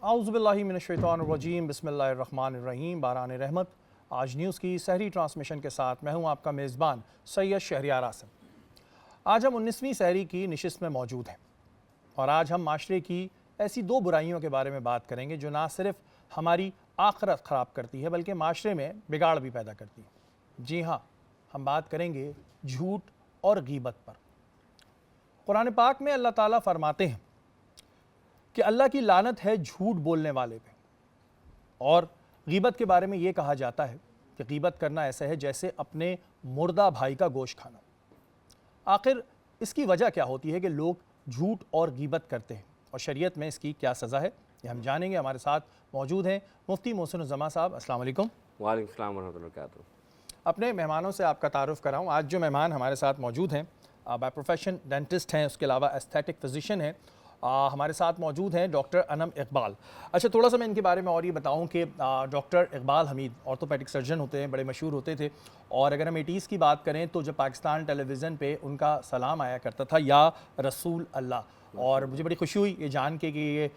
आउज़ुबिल्लाहि मिनश्शैतानिर्रजीम बिस्मिल्लाहिर्रहमानिर्रहीम बारान रहमत। आज न्यूज़ की सहरी ट्रांसमिशन के साथ मैं हूं आपका मेज़बान सैयद शहरियार आसिम। आज हम 19वीं सहरी की नशिस्त में मौजूद हैं और आज हम माशरे की ऐसी दो बुराइयों के बारे में बात करेंगे जो ना सिर्फ हमारी आखिरत ख़राब करती है बल्कि माशरे में बिगाड़ भी पैदा करती है। जी हाँ, हम बात करेंगे झूठ और गीबत पर। कुरान पाक में अल्लाह ताला फरमाते हैं कि अल्लाह की लानत है झूठ बोलने वाले पे। और गीबत के बारे में ये कहा जाता है कि गीबत करना ऐसा है जैसे अपने मुर्दा भाई का गोश्त खाना। आखिर इसकी वजह क्या होती है कि लोग झूठ और गीबत करते हैं और शरीयत में इसकी क्या सज़ा है, ये हम जानेंगे। हमारे साथ मौजूद हैं मुफ्ती मोहसिन ज़मा साहब। अस्सलाम वालेकुम। वालेकुम सलाम वरहमतुल्लाहि वबरकातुहू। अपने मेहमानों से आपका तारुफ़ कराऊँ। आज जो मेहमान हमारे साथ मौजूद हैं बाय प्रोफेशन डेंटिस्ट हैं, उसके अलावा एस्थेटिक फिजिशियन हैं। हमारे साथ मौजूद हैं डॉक्टर अनम इकबाल। अच्छा, थोड़ा सा मैं इनके बारे में और ये बताऊं कि doctor Iqbal Hamid orthopaedic surgeon होते हैं, बड़े मशहूर होते थे। और अगर हम 80s की बात करें तो जब पाकिस्तान टेलीविज़न पे उनका सलाम आया करता था, या रसूल अल्लाह, और मुझे बड़ी खुशी हुई ये जान के कि ये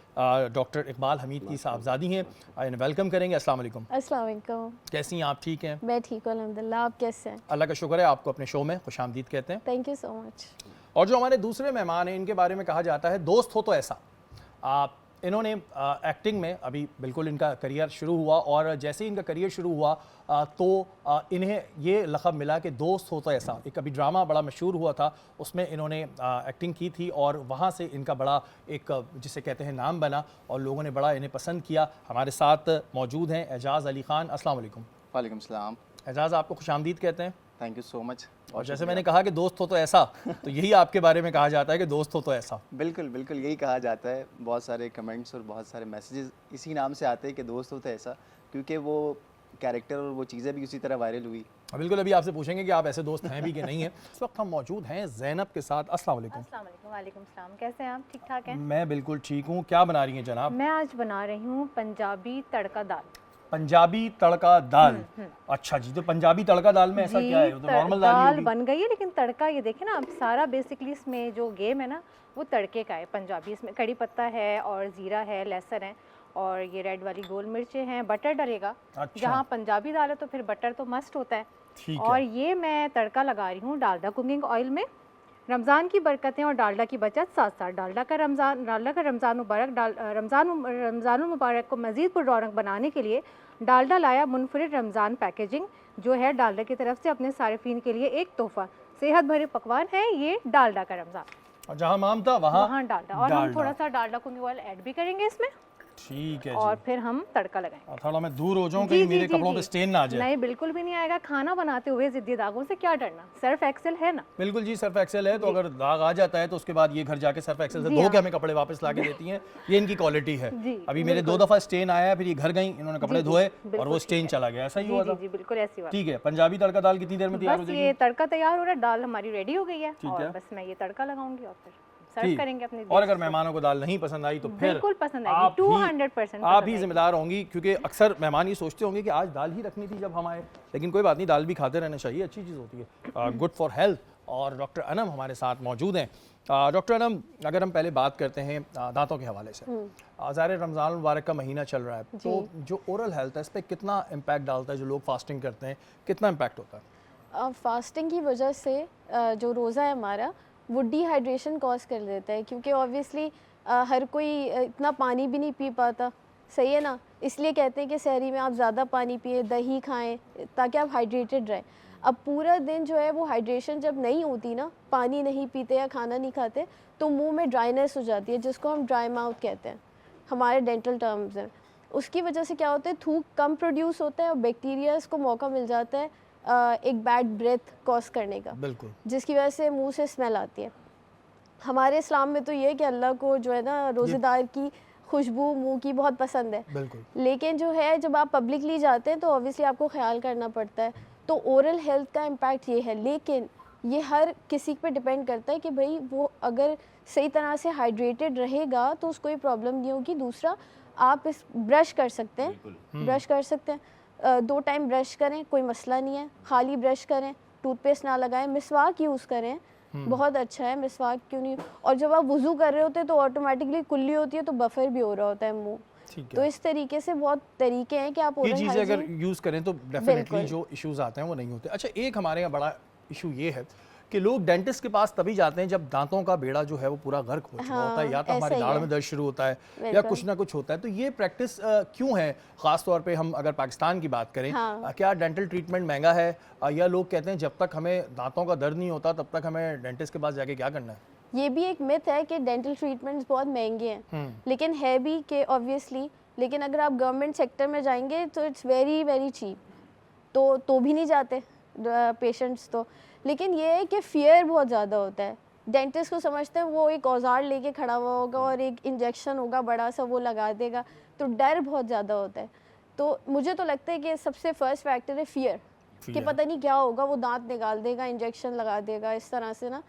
डॉक्टर इकबाल हमीद की साहबजादी हैं। इन्हें वेलकम करेंगे। अस्सलाम वालेकुम। अस्सलाम वालेकुम। कैसी हैं आप? ठीक हैं? मैं ठीक हूँ अल्हम्दुलिल्लाह। आप कैसे हैं? अल्लाह का शुक्र है। आपको अपने शो में खुशामदीद कहते हैं। Thank you so much. और जो हमारे दूसरे मेहमान हैं इनके बारे में कहा जाता है दोस्त हो तो ऐसा। इन्होंने एक्टिंग में अभी बिल्कुल इनका करियर शुरू हुआ और जैसे ही इनका करियर शुरू हुआ तो इन्हें ये लक़ब मिला कि दोस्त हो तो ऐसा। एक अभी ड्रामा बड़ा मशहूर हुआ था, उसमें इन्होंने एक्टिंग की थी और वहाँ से इनका बड़ा एक जिसे कहते हैं नाम बना और लोगों ने बड़ा इन्हें पसंद किया। हमारे साथ मौजूद हैं एजाज़ अली ख़ान। अस्सलाम वालेकुम। वालेकुम सलाम। एजाज़, आपको खुशामदीद कहते हैं। Thank you so much. और जैसे मैंने कहा कि दोस्त हो तो ऐसा, तो यही आपके बारे में कहा जाता है कि दोस्त हो तो ऐसा। बिल्कुल बिल्कुल यही कहा जाता है। बहुत सारे कमेंट्स और बहुत सारे मैसेजेस इसी नाम से आते हैं कि दोस्त हो तो ऐसा, क्योंकि वो कैरेक्टर और वो चीज़ें भी उसी तरह वायरल हुई। बिल्कुल, अभी आपसे पूछेंगे कि आप ऐसे दोस्त हैं भी कि नहीं हैं। इस वक्त हम मौजूद हैं ज़ैनब के साथ। अस्सलाम वालेकुम। अस्सलाम वालेकुम। वालेकुम सलाम। कैसे हैं आप? ठीक ठाक हैं? मैं बिल्कुल ठीक हूँ। क्या बना रही हैं जनाब? मैं आज बना रही हूँ पंजाबी तड़का दाल। पंजाबी तड़का दाल। अच्छा जी, तो पंजाबी तड़का दाल में ऐसा क्या है? वो तो नॉर्मल दाल ही होगी। बन गई है, लेकिन तड़का ये देखें ना, अब सारा बेसिकली इसमें जो गेम है ना वो तड़के का है पंजाबी। इसमें कड़ी पत्ता है और ज़ीरा है, लहसुन है और ये रेड वाली गोल मिर्चें हैं, बटर डलेगा। अच्छा। जहाँ पंजाबी दाल है तो फिर बटर तो मस्ट होता है। ठीक और है। ये मैं तड़का लगा रही हूँ डालडा कुकिंग ऑयल में। रमज़ान की बरकतें और डालडा की बचत साथ साथ डालडा का रमज़ान मुबारक रमज़ान मुबारक को मज़ीद पुररौनक बनाने के लिए डालडा लाया मुनफरिद रमज़ान पैकेजिंग, जो है डालडा की तरफ से अपने सारिफीन के लिए एक तोहफ़ा। सेहत भरे पकवान है ये डालडा का रमज़ान। और जहाँ माम था वहाँ डालडा, और हम थोड़ा सा डालडा कुकिंग ऑयल ऐड भी करेंगे इसमें। ठीक है जी। और फिर हम तड़का लगाएंगे। और थोड़ा मैं दूर हो जाऊँ कहीं मेरे कपड़ों पे स्टेन ना आ जाए। नहीं, बिल्कुल भी नहीं आएगा। खाना बनाते हुए ज़िद्दी दागों से क्या डरना, सर्फ एक्सेल है ना। बिल्कुल जी, सर्फ एक्सेल है, तो अगर दाग आ जाता है तो उसके बाद ये घर जाके सर्फ एक्सेल से धो के हमें कपड़े वापस ला के देती हैं। ये इनकी क्वालिटी है। अभी मेरे 2 दफ़ा स्टेन आया, फिर ये घर गई, इन्होंने कपड़े धोए और वो स्टेन चला गया। ऐसा ही हुआ था। जी बिल्कुल ऐसी बात। ठीक है। पंजाबी तड़का दाल कितनी देर में तैयार हो जाएगी? ये तड़का तैयार हो रहा है, दाल हमारी रेडी हो गई है ठीक और है। बस मैं ये तड़का लगाऊंगी और फिर सर्व करेंगे अपने। और अगर मेहमानों को दाल नहीं पसंद आई तो फिर बिल्कुल पसंद आएगी, 200% आप ही जिम्मेदार होंगी, क्योंकि अक्सर मेहमान ये सोचते होंगे कि आज दाल ही रखनी थी जब हम आए, लेकिन कोई बात नहीं, दाल भी खाते रहना चाहिए, अच्छी चीज़ होती है, गुड फॉर हेल्थ। और डॉक्टर अनम हमारे साथ मौजूद हैं। डॉक्टर अनम, अगर हम पहले बात करते हैं दांतों के हवाले से, ज़ाहिर रमज़ान मुबारक का महीना चल रहा है, तो जो ओरल हेल्थ है इस पर कितना इम्पैक्ट डालता है? जो लोग फास्टिंग करते हैं कितना इम्पैक्ट होता है? फास्टिंग की वजह से जो रोज़ा है हमारा वो डिहाइड्रेशन कॉज कर देता है, क्योंकि ऑब्वियसली हर कोई इतना पानी भी नहीं पी पाता, सही है ना। इसलिए कहते हैं कि सहरी में आप ज़्यादा पानी पिए, दही खाएं ताकि आप हाइड्रेटेड रहें। अब पूरा दिन जो है वो हाइड्रेशन जब नहीं होती ना, पानी नहीं पीते या खाना नहीं खाते, तो मुंह में ड्राइनेस हो जाती है, जिसको हम ड्राई माउथ कहते हैं, हमारे डेंटल टर्म्स हैं। उसकी वजह से क्या होता है, थूक कम प्रोड्यूस होता है और बैक्टीरियाज को मौका मिल जाता है एक बैड ब्रेथ कॉज करने का, बिल्कुल, जिसकी वजह से मुंह से स्मेल आती है। हमारे इस्लाम में तो ये है कि अल्लाह को जो है ना रोज़ेदार की खुशबू मुंह की बहुत पसंद है। बिल्कुल। लेकिन जो है जब आप पब्लिकली जाते हैं तो ऑब्वियसली आपको ख्याल करना पड़ता है। तो ओरल हेल्थ का इम्पैक्ट ये है, लेकिन ये हर किसी पे डिपेंड करता है कि भाई वो अगर सही तरह से हाइड्रेटेड रहेगा तो उसको कोई प्रॉब्लम नहीं होगी। दूसरा, आप इस ब्रश कर सकते हैं, ब्रश कर सकते हैं, 2 टाइम ब्रश करें, कोई मसला नहीं है। खाली ब्रश करें, टूथपेस्ट ना लगाएं, मिसवाक यूज़ करें, बहुत अच्छा है मिसवाक, क्यों नहीं। और जब आप वज़ू कर रहे होते हैं तो ऑटोमेटिकली कुल्ली होती है तो बफर भी हो रहा होता है मुंह, ठीक तो है। इस तरीके से बहुत तरीके हैं कि आप ये ओरल चीज़ें अगर हाइजीन यूज़ करें तो डेफिनेटली बिल्कुल। जो इश्यूज आते हैं वो नहीं होते। अच्छा, एक हमारे यहाँ बड़ा इशू ये है कि लोग डेंटिस्ट के पास तभी जाते हैं जब दांतों का बेड़ा जो है वो पूरा गर्क हो चुका होता है, या तो हाँ, हमारी ऐसा ही दाढ़ है। में दर्द शुरू होता है या बिल्कुल। कुछ ना कुछ होता है। तो ये प्रैक्टिस क्यों है? ख़ास तौर पे हम अगर पाकिस्तान की बात करें, हाँ। क्या डेंटल ट्रीटमेंट महंगा है, या लोग कहते हैं जब तक हमें दांतों का दर्द नहीं होता तब तक हमें डेंटिस्ट के पास जाके क्या करना है? ये भी एक मिथ है कि डेंटल ट्रीटमेंट्स बहुत महंगे हैं, लेकिन है भी कि ऑब्वियसली, लेकिन अगर आप गवर्नमेंट सेक्टर में जाएंगे तो इट्स वेरी वेरी चीप, तो भी नहीं जाते पेशेंट्स तो। लेकिन ये है कि फियर बहुत ज़्यादा होता है। डेंटिस्ट को समझते हैं वो एक औजार लेके खड़ा हुआ होगा और एक इंजेक्शन होगा बड़ा सा, वो लगा देगा, तो डर बहुत ज़्यादा होता है। तो मुझे तो लगता है कि सबसे फर्स्ट फैक्टर है फियर, कि Fear। पता नहीं क्या होगा, वो दांत निकाल देगा, इंजेक्शन लगा देगा, इस तरह से ना।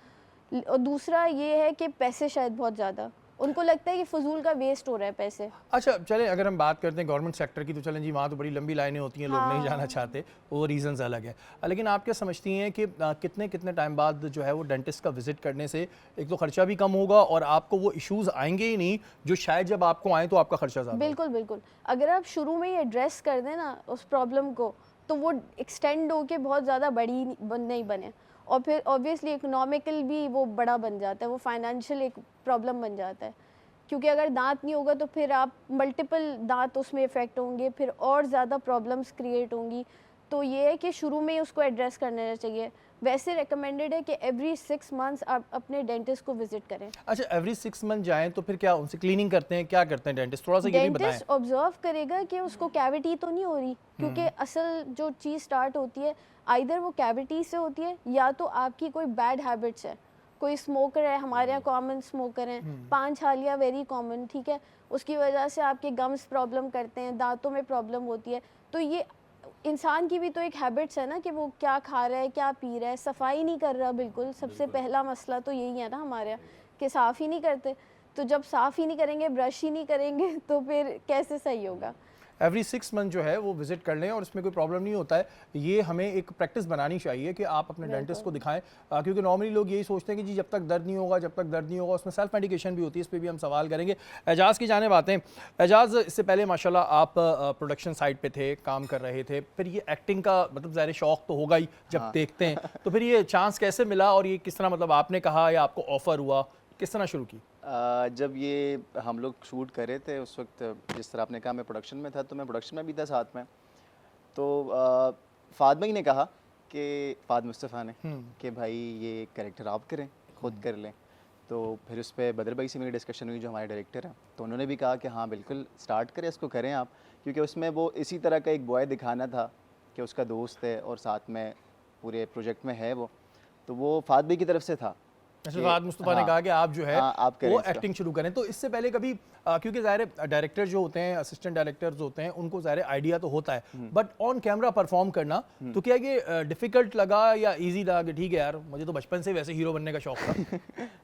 और दूसरा ये है कि पैसे शायद बहुत ज़्यादा, उनको लगता है कि फजूल का वेस्ट हो रहा है पैसे। अच्छा, चलें अगर हम बात करते हैं गवर्नमेंट सेक्टर की, तो चलें जी, वहाँ तो बड़ी लंबी लाइनें होती हैं, लोग नहीं जाना हाँ। चाहते, वो रीज़न्स अलग हैं। लेकिन आप क्या समझती हैं कि कितने कितने टाइम बाद जो है वो डेंटिस्ट का विजिट करने से एक तो खर्चा भी कम होगा और आपको वो इश्यूज़ आएंगे ही नहीं जो शायद जब आपको आए तो आपका खर्चा ज़्यादा हो? बिल्कुल बिल्कुल, अगर आप शुरू में ही एड्रेस कर दें ना उस प्रॉब्लम को, तो वो एक्सटेंड होके बहुत ज़्यादा नहीं बने, और फिर ऑब्वियसली इकोनॉमिकल भी वो बड़ा बन जाता है, वो फाइनेंशियल एक प्रॉब्लम बन जाता है। क्योंकि अगर दांत नहीं होगा तो फिर आप मल्टीपल दांत उसमें इफ़ेक्ट होंगे, फिर और ज़्यादा प्रॉब्लम्स क्रिएट होंगी। तो ये है कि शुरू में ही उसको एड्रेस करना चाहिए। वैसे रिकमेंडेड है कि एवरी 6 मंथ्स आप अपने डेंटिस्ट को विजिट करें। अच्छा, एवरी 6 मंथ जाएं तो फिर क्या उनसे क्लीनिंग करते हैं, क्या करते हैं डेंटिस्ट? थोड़ा सा ये भी बताएं। डेंटिस्ट ऑब्जर्व करेगा कि उसको कैविटी तो नहीं हो रही, क्योंकि असल जो चीज़ स्टार्ट होती है आइदर वो कैविटी से होती है, या तो आपकी कोई बैड हैबिट्स है। कोई स्मोकर है, हमारे यहाँ कॉमन स्मोकर हैं, पान छालिया वेरी कॉमन, ठीक है, उसकी वजह से आपके गम्स प्रॉब्लम करते हैं, दांतों में प्रॉब्लम होती है। तो ये इंसान की भी तो एक हैबिट्स है ना कि वो क्या खा रहा है, क्या पी रहा है, सफाई नहीं कर रहा बिल्कुल। सबसे पहला मसला तो यही है ना हमारे यहाँ, कि साफ़ ही नहीं करते। तो जब साफ़ ही नहीं करेंगे, ब्रश ही नहीं करेंगे, तो फिर कैसे सही होगा? एवरी 6 मंथ जो है वो विजिट कर लें और इसमें कोई प्रॉब्लम नहीं होता है। ये हमें एक प्रैक्टिस बनानी चाहिए कि आप अपने डेंटिस्ट को दिखाएं, क्योंकि नॉर्मली लोग यही सोचते हैं कि जी जब तक दर्द नहीं होगा, जब तक दर्द नहीं होगा। उसमें सेल्फ मेडिकेशन भी होती है, इस पर भी हम सवाल करेंगे। एजाज़ की जाने बातें। एजाज़, इससे पहले माशाल्लाह आप प्रोडक्शन साइड पे थे, काम कर रहे थे, फिर ये एक्टिंग का मतलब ज़ाहिर शौक तो होगा ही जब देखते हैं, तो फिर ये चांस कैसे मिला और ये किस तरह, मतलब आपने कहा या आपको ऑफ़र हुआ, किस तरह शुरू की? जब ये हम लोग शूट कर रहे थे उस वक्त, जिस तरह आपने कहा मैं प्रोडक्शन में था, तो मैं प्रोडक्शन में भी था साथ में। तो फ़ाद भाई ने कहा कि फ़ाद मुस्तफ़ा ने कि भाई ये कैरेक्टर आप करें, खुद कर लें। तो फिर उस पर बदर भाई से मेरी डिस्कशन हुई, जो हमारे डायरेक्टर हैं, तो उन्होंने भी कहा कि हाँ बिल्कुल स्टार्ट करें, इसको करें आप, क्योंकि उसमें वो इसी तरह का एक बॉय दिखाना था कि उसका दोस्त है और साथ में पूरे प्रोजेक्ट में है वो, तो वो फ़ाद भाई की तरफ से था। अच्छा, फ़ाद मुस्तफ़ा ने कहा कि आप जो है आप करें वो इसका। एक्टिंग शुरू करें। तो इससे पहले कभी क्योंकि ज़ाहिर है डायरेक्टर जो होते हैं, असिस्टेंट डायरेक्टर्स होते हैं, उनको ज़ाहिर आइडिया तो होता है, बट ऑन कैमरा परफॉर्म करना तो क्या ये डिफ़िकल्ट लगा या इजी लगा कि ठीक है यार, मुझे तो बचपन से वैसे हीरो बनने का शौक था?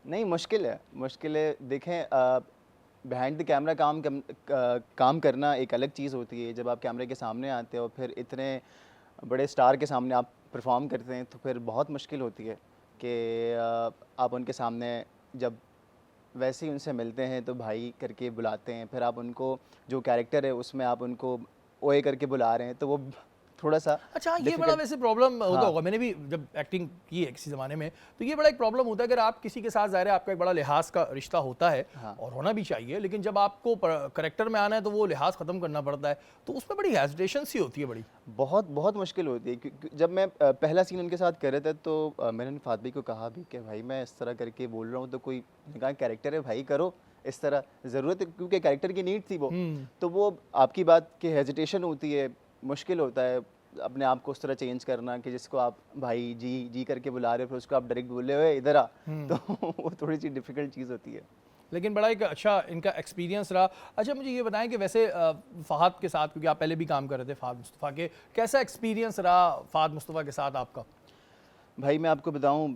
नहीं, मुश्किल है, मुश्किल है। देखें, बिहाइंड द कैमरा काम करना एक अलग चीज़ होती है। जब आप कैमरे के सामने आते हो, फिर इतने बड़े स्टार के सामने आप परफॉर्म करते हैं, तो फिर बहुत मुश्किल होती है कि आप उनके सामने जब वैसे ही उनसे मिलते हैं तो भाई करके बुलाते हैं, फिर आप उनको जो कैरेक्टर है उसमें आप उनको ओए करके बुला रहे हैं, तो वो थोड़ा सा अच्छा, ये difficult- बड़ा वैसे प्रॉब्लम होता हाँ। होगा। मैंने भी जब एक्टिंग की है किसी ज़माने में, तो ये बड़ा एक प्रॉब्लम होता है। अगर आप किसी के साथ ज़ाहिर है आपका एक बड़ा लिहाज का रिश्ता होता है, हाँ। और होना भी चाहिए, लेकिन जब आपको करेक्टर में आना है तो वो लिहाज ख़त्म करना पड़ता है, तो उसमें बड़ी हेजिटेशन सी होती है बड़ी। बहुत बहुत मुश्किल होती है। क्योंकि जब मैं पहला सीन उनके साथ कर रहा था, तो मैंने फ़ाद भाई को कहा भी कि भाई मैं इस तरह करके बोल रहा हूँ, तो कोई कहा कैरेक्टर है भाई, करो इस तरह, ज़रूरत है, क्योंकि कैरेक्टर की नीड थी वो। तो वो आपकी बात की हेजिटेशन होती है, मुश्किल होता है अपने आप को उस तरह चेंज करना कि जिसको आप भाई जी जी करके बुला रहे हो, फिर उसको आप डायरेक्ट बोले हुए इधर आ, तो वो थोड़ी सी डिफ़िकल्ट चीज़ होती है। लेकिन बड़ा एक अच्छा इनका एक्सपीरियंस रहा। अच्छा, मुझे ये बताएं कि वैसे फ़हाद के साथ, क्योंकि आप पहले भी काम कर रहे थे फ़हाद मुस्तफ़ा के, कैसा एक्सपीरियंस रहा फ़हाद मुस्तफ़ा के साथ आपका? भाई मैं आपको बताऊं,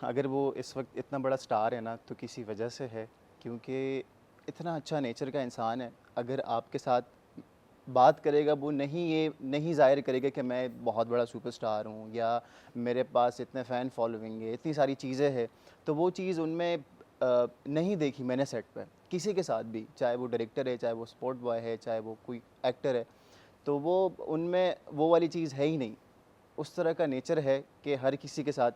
अगर वो इस वक्त इतना बड़ा स्टार है ना, तो किसी वजह से है, क्योंकि इतना अच्छा नेचर का इंसान है। अगर आपके साथ बात करेगा, वो ये नहीं ज़ाहिर करेगा कि मैं बहुत बड़ा सुपरस्टार हूँ या मेरे पास इतने फ़ैन फॉलोइंग है, इतनी सारी चीज़ें हैं, तो वो चीज़ उनमें नहीं देखी मैंने सेट पे किसी के साथ भी, चाहे वो डायरेक्टर है, चाहे वो स्पोर्ट बॉय है, चाहे वो कोई एक्टर है, तो वो उनमें वो वाली चीज़ है ही नहीं। उस तरह का नेचर है कि हर किसी के साथ।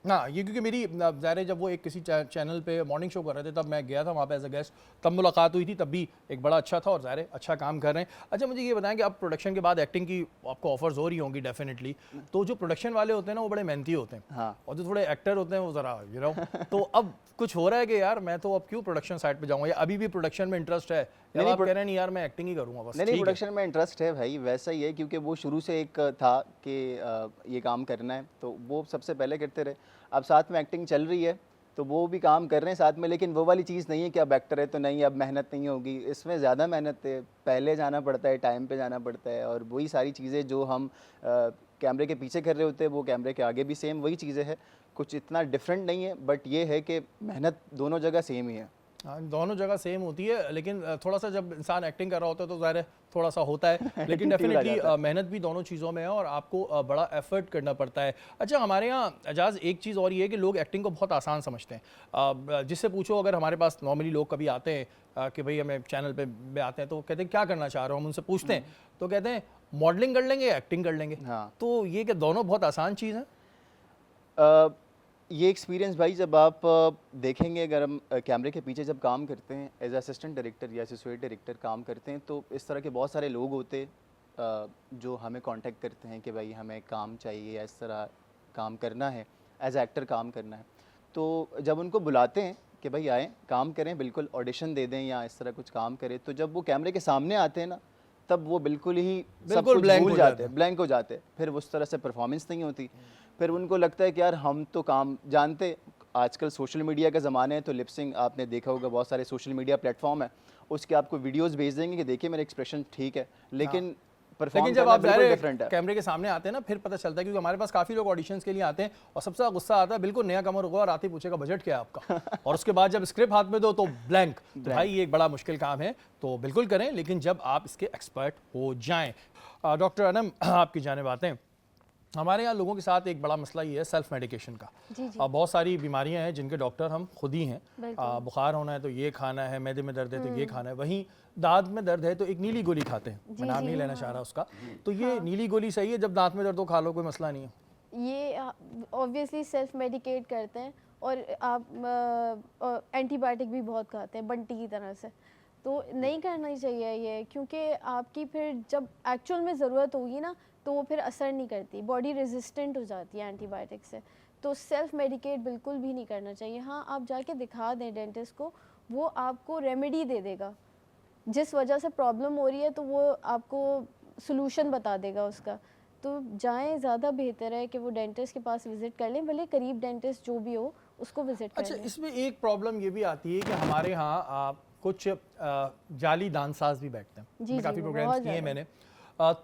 हाँ, ये क्योंकि मेरी ज़ाहिर है जब वो एक किसी चैनल पे मॉर्निंग शो कर रहे थे तब मैं गया था वहाँ पे एज अ गेस्ट, तब मुलाकात हुई थी, तब भी एक बड़ा अच्छा था और ज़ाहिर है अच्छा काम कर रहे हैं। अच्छा, मुझे ये बताएं कि अब प्रोडक्शन के बाद एक्टिंग की आपको ऑफर्स हो रही होंगी डेफिनेटली, तो जो प्रोडक्शन वाले होते हैं ना वो बड़े मेहनती होते हैं, हाँ। और जो थोड़े एक्टर होते हैं वो ज़रा तो अब कुछ हो रहा है कि यार मैं तो अब क्यों प्रोडक्शन साइड पे जाऊँगा, या अभी भी प्रोडक्शन में इंटरेस्ट है, या आप कह रहे हैं नहीं यार मैं एक्टिंग ही करूँगा बस? नहीं, ठीक है। प्रोडक्शन में इंटरेस्ट है भाई, वैसा ही है, क्योंकि वो शुरू से एक था कि ये काम करना है, तो वो सबसे पहले करते रहे। अब साथ में एक्टिंग चल रही है तो वो भी काम कर रहे हैं साथ में, लेकिन वो वाली चीज़ नहीं है कि अब एक्टर है तो नहीं अब मेहनत नहीं होगी। इसमें ज़्यादा मेहनत है, पहले जाना पड़ता है, टाइम पे जाना पड़ता है, और वही सारी चीज़ें जो हम कैमरे के पीछे कर रहे होते हैं वो कैमरे के आगे भी सेम वही चीज़ें हैं, कुछ इतना डिफरेंट नहीं है, बट ये है कि मेहनत दोनों जगह सेम ही है। हाँ, दोनों जगह सेम होती है, लेकिन थोड़ा सा जब इंसान एक्टिंग कर रहा होता है तो ज़ाहिर है थोड़ा सा होता है, लेकिन फील आ डेफिनेटली जाता है। मेहनत भी दोनों चीज़ों में है और आपको बड़ा एफर्ट करना पड़ता है। अच्छा, हमारे यहाँ एजाज एक चीज़ और ये है कि लोग एक्टिंग को बहुत आसान समझते हैं। जिससे पूछो, अगर हमारे पास नॉर्मली लोग कभी आते हैं कि भाई हमें चैनल पे आते हैं तो कहते हैं क्या करना चाह रहे हो, हम उनसे पूछते हैं तो कहते हैं मॉडलिंग कर लेंगे या एक्टिंग कर लेंगे। हाँ। तो ये कि दोनों बहुत आसान चीज़ है। ये एक्सपीरियंस भाई जब आप देखेंगे, अगर हम कैमरे के पीछे जब काम करते हैं एज असिस्टेंट डायरेक्टर या एसोसिएट डायरेक्टर काम करते हैं, तो इस तरह के बहुत सारे लोग होते जो हमें कांटेक्ट करते हैं कि भाई हमें काम चाहिए या इस तरह काम करना है, एज एक्टर काम करना है। तो जब उनको बुलाते हैं कि भाई आएँ काम करें, बिल्कुल ऑडिशन दे दें या इस तरह कुछ काम करें, तो जब वो कैमरे के सामने आते हैं ना, तब वो बिल्कुल ही सब बिल्कुल कुछ blank भूल हो जाते जाते हैं, ब्लैंक हो जाते हैं। फिर उस तरह से परफॉर्मेंस नहीं होती। फिर उनको लगता है कि यार हम तो काम जानते, आजकल सोशल मीडिया का ज़माना है, तो लिपसिंग आपने देखा होगा, बहुत सारे सोशल मीडिया प्लेटफॉर्म है, उसके आपको वीडियोस भेज देंगे कि देखिए मेरा एक्सप्रेशन ठीक है, लेकिन परफॉर्म लेकिन जब करना आप बिल्कुल ज़ाहिर डिफरेंट है। कैमरे के सामने आते हैं ना फिर पता चलता है, क्योंकि हमारे पास काफ़ी लोग ऑडिशंस के लिए आते हैं और सबसे ज़्यादा गुस्सा आता है, बिल्कुल नया कमर होगा और आते ही पूछेगा बजट क्या है आपका और उसके बाद जब स्क्रिप्ट हाथ में दो तो ब्लैंक। तो भाई ये एक बड़ा मुश्किल काम है, तो बिल्कुल करें, लेकिन जब आप इसके एक्सपर्ट हो जाएं। डॉक्टर अनम, आपकी जानिब आते हैं। हमारे यहाँ लोगों के साथ एक बड़ा मसला ये है सेल्फ मेडिकेशन का। जी जी बहुत सारी बीमारियां हैं जिनके डॉक्टर हम खुद ही हैं। बिल्कुल। बुखार होना है तो ये खाना है, मैदे में दर्द है तो ये खाना है, वहीं दांत में दर्द है तो एक नीली गोली खाते हैं, मैं नाम नहीं लेना चाह रहा उसका। तो ये नीली गोली सही है, जब दांत में दर्द हो खा लो, कोई मसला नहीं है? ये ऑब्वियसली सेल्फ मेडिकेट करते हैं और आप एंटीबायोटिक भी बहुत खाते हैं बंटी की तरह से, तो नहीं करना ही चाहिए ये, क्योंकि आपकी फिर जब एक्चुअल में ज़रूरत होगी ना तो वो फिर असर नहीं करती, बॉडी रेजिस्टेंट हो जाती है एंटीबायोटिक से। तो सेल्फ मेडिकेट बिल्कुल भी नहीं करना चाहिए। हाँ, आप जाके दिखा दें डेंटिस्ट को, वो आपको रेमेडी दे देगा, जिस वजह से प्रॉब्लम हो रही है तो वो आपको सॉल्यूशन बता देगा उसका। तो जाएं, ज़्यादा बेहतर है कि वो डेंटिस्ट के पास विज़िट कर लें, भले करीब डेंटिस्ट जो भी हो उसको विज़िट कर अच्छा, लें। इसमें एक प्रॉब्लम ये भी आती है कि हमारे यहाँ कुछ जाली दानसाज भी बैठते हैं। जी, जी, काफ़ी वो प्रोग्राम्स बहुत किए हैं ज़्यादा। मैंने।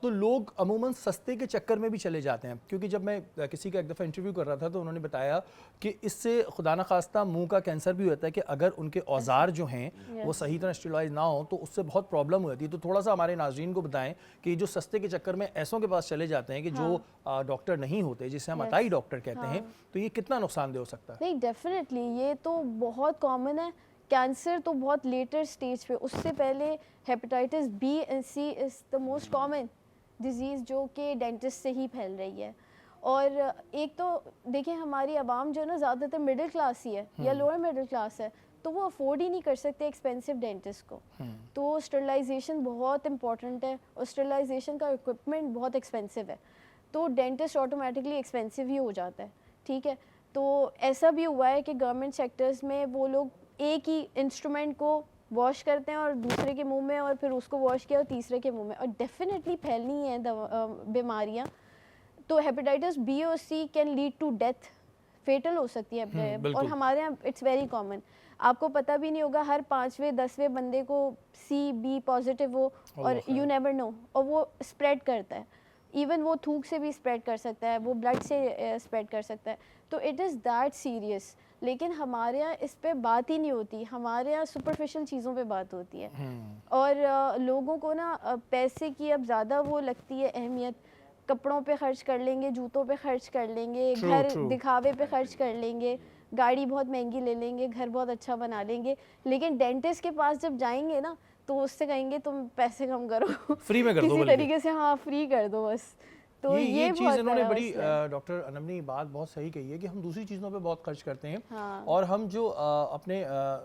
तो लोग अमूमन सस्ते के चक्कर में भी चले जाते हैं, क्योंकि जब मैं किसी का एक दफ़ा इंटरव्यू कर रहा था तो उन्होंने बताया कि इससे खुदा न खास्ता मुंह का कैंसर भी होता है, कि अगर उनके औजार जो हैं वो सही तरह स्टेरलाइज ना हो तो उससे बहुत प्रॉब्लम होती है। तो थोड़ा सा हमारे नाज़रीन को बताएं कि जो सस्ते के चक्कर में ऐसों के पास चले जाते हैं कि जो डॉक्टर नहीं होते, जिसे हम अताई डॉक्टर कहते हैं, तो ये कितना नुकसानदेह हो सकता है? नहीं, डेफिनेटली ये तो बहुत कॉमन है। कैंसर तो बहुत लेटर स्टेज पे, उससे पहले hepatitis B and C is the most common diseases जो कि डेंटिस्ट से ही फैल रही है। और एक तो देखिए हमारी आवाम जो है ना ज़्यादातर मिडिल क्लास ही है या लोअर मिडिल क्लास है, तो वो अफोर्ड ही नहीं कर सकते एक्सपेंसिव डेंटिस्ट को। तो स्टरलाइजेशन बहुत इंपॉर्टेंट है और स्टरलाइजेशन का इक्विपमेंट बहुत एक्सपेंसिव है, तो डेंटिस्ट ऑटोमेटिकली एक्सपेंसिव ही हो जाता है। ठीक है, तो ऐसा भी हुआ है कि गवर्नमेंट सेक्टर्स में वो लोग एक ही इंस्ट्रूमेंट को वॉश करते हैं और दूसरे के मुंह में, और फिर उसको वॉश किया और तीसरे के मुंह में, और डेफिनेटली फैलनी है बीमारियां। तो हेपेटाइटिस बी और C can lead to death, fatal हो सकती है। और हमारे यहाँ इट्स वेरी कॉमन, आपको पता भी नहीं होगा, हर 5वें 10वें बंदे को सी बी पॉजिटिव हो, और यू नेवर नो, और वो स्प्रेड करता है। इवन वो थूक से भी स्प्रेड कर सकता है, वो ब्लड से स्प्रेड कर सकता है। तो इट इज़ दैट सीरियस। लेकिन हमारे यहाँ इस पे बात ही नहीं होती, हमारे यहाँ सुपरफिशियल चीज़ों पे बात होती है। और लोगों को ना पैसे की अब ज़्यादा वो लगती है अहमियत, कपड़ों पे खर्च कर लेंगे, जूतों पे खर्च कर लेंगे, घर दिखावे पे खर्च कर लेंगे, गाड़ी बहुत महंगी ले लेंगे, घर बहुत अच्छा बना लेंगे, लेकिन डेंटिस्ट के पास जब जाएंगे ना तो उससे कहेंगे तुम पैसे कम करो, फ्री में कर दो किसी बल्कि। तरीके से, हाँ फ्री कर दो बस। तो ये चीज़ बहुत इन्होंने बड़ा बड़ी मसला है। डॉक्टर अनम ने ये बात बहुत सही कही है कि हम दूसरी चीज़ों पे बहुत खर्च करते हैं हाँ। और हम जो अपने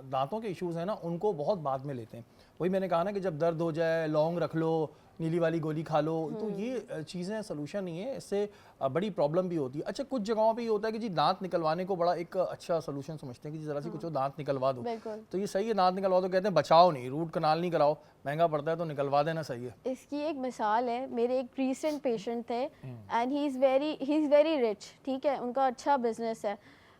दांतों के इश्यूज हैं ना उनको बहुत बाद में लेते हैं। वही मैंने कहा ना कि जब दर्द हो जाए लौंग रख लो, नीली वाली गोली खा लो, तो ये चीज़ें सोल्यूशन नहीं है, इससे बड़ी प्रॉब्लम भी होती है। अच्छा, कुछ जगहों पे ये होता है कि जी दांत निकलवाने को बड़ा एक अच्छा सोल्यूशन समझते हैं कि ज़रा सी कुछ दांत निकलवा दो, बिल्कुल। तो ये सही है, दांत निकलवा दो, कहते हैं बचाओ नहीं, रूट कनाल नहीं कराओ, महंगा पड़ता है, तो निकलवा देना सही है। इसकी एक मिसाल है, मेरे एक रीसेंट पेशेंट थे and he is very rich, ठीक है, उनका अच्छा बिजनेस है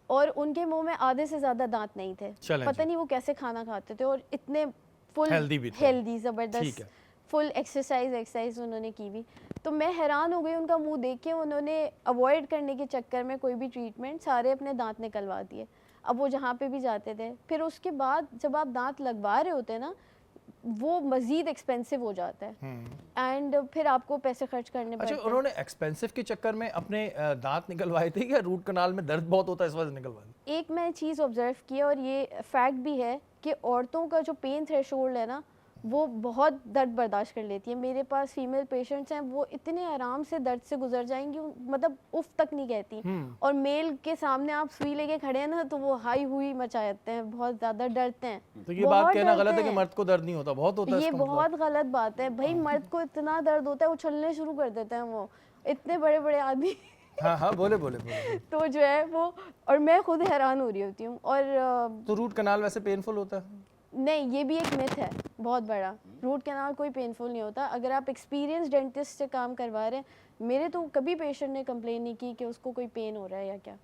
और उनके मुंह में आधे से ज़्यादा दांत नहीं थे। चलें पता जी। नहीं वो कैसे खाना खाते थे और इतने फुल Healthy भी थे। हेल्दी, ठीक ज़बरदस्त, है। फुल एक्सरसाइज उन्होंने की भी। तो मैं हैरान हो गई उनका मुंह देख के, उन्होंने अवॉइड करने के चक्कर में कोई भी ट्रीटमेंट सारे अपने दांत निकलवा दिए। अब वो जहाँ पे भी जाते थे, फिर उसके बाद जब आप दांत लगवा रहे होते हैं ना वो मज़ीद एक्सपेंसिव हो जाता है एंड फिर आपको पैसे खर्च करने अच्छा, पड़ते हैं। उन्होंने एक्सपेंसिव के चक्कर में अपने दांत निकलवाए थे या रूट कनाल में दर्द बहुत होता है इस वजह से निकलवाए? एक मैं चीज़ ऑब्जर्व की और ये फैक्ट भी है कि औरतों का जो पेन थ्रेशोल्ड है ना वो बहुत दर्द बर्दाश्त कर लेती है। मेरे पास फीमेल पेशेंट्स हैं, वो इतने आराम से दर्द से गुजर जाएंगी, मतलब उफ तक नहीं कहती। और मेल के सामने आप सुई लेके खड़े हैं ना तो वो हाई हुई मचा जाते हैं, बहुत ज़्यादा डरते हैं। तो ये बात बहुत कहना गलत है डरते कि हैं। मर्द को दर्द नहीं होता, बहुत होता है ये इसका मतलब। बहुत गलत बात है भाई, मर्द को इतना दर्द होता है उछलने शुरू कर देते हैं वो, इतने बड़े बड़े आदमी हाँ हाँ, बोले बोले बोले। तो जो है वो, और मैं खुद हैरान हो रही होती हूँ। और तो रूट कनाल वैसे पेनफुल होता है? नहीं, ये भी एक मिथ है बहुत बड़ा, रूट कैनाल कोई पेनफुल नहीं होता अगर आप एक्सपीरियंस डेंटिस्ट से काम करवा रहे हैं। मेरे तो कभी पेशेंट ने कंप्लेन नहीं की कि उसको कोई पेन हो रहा है या क्या।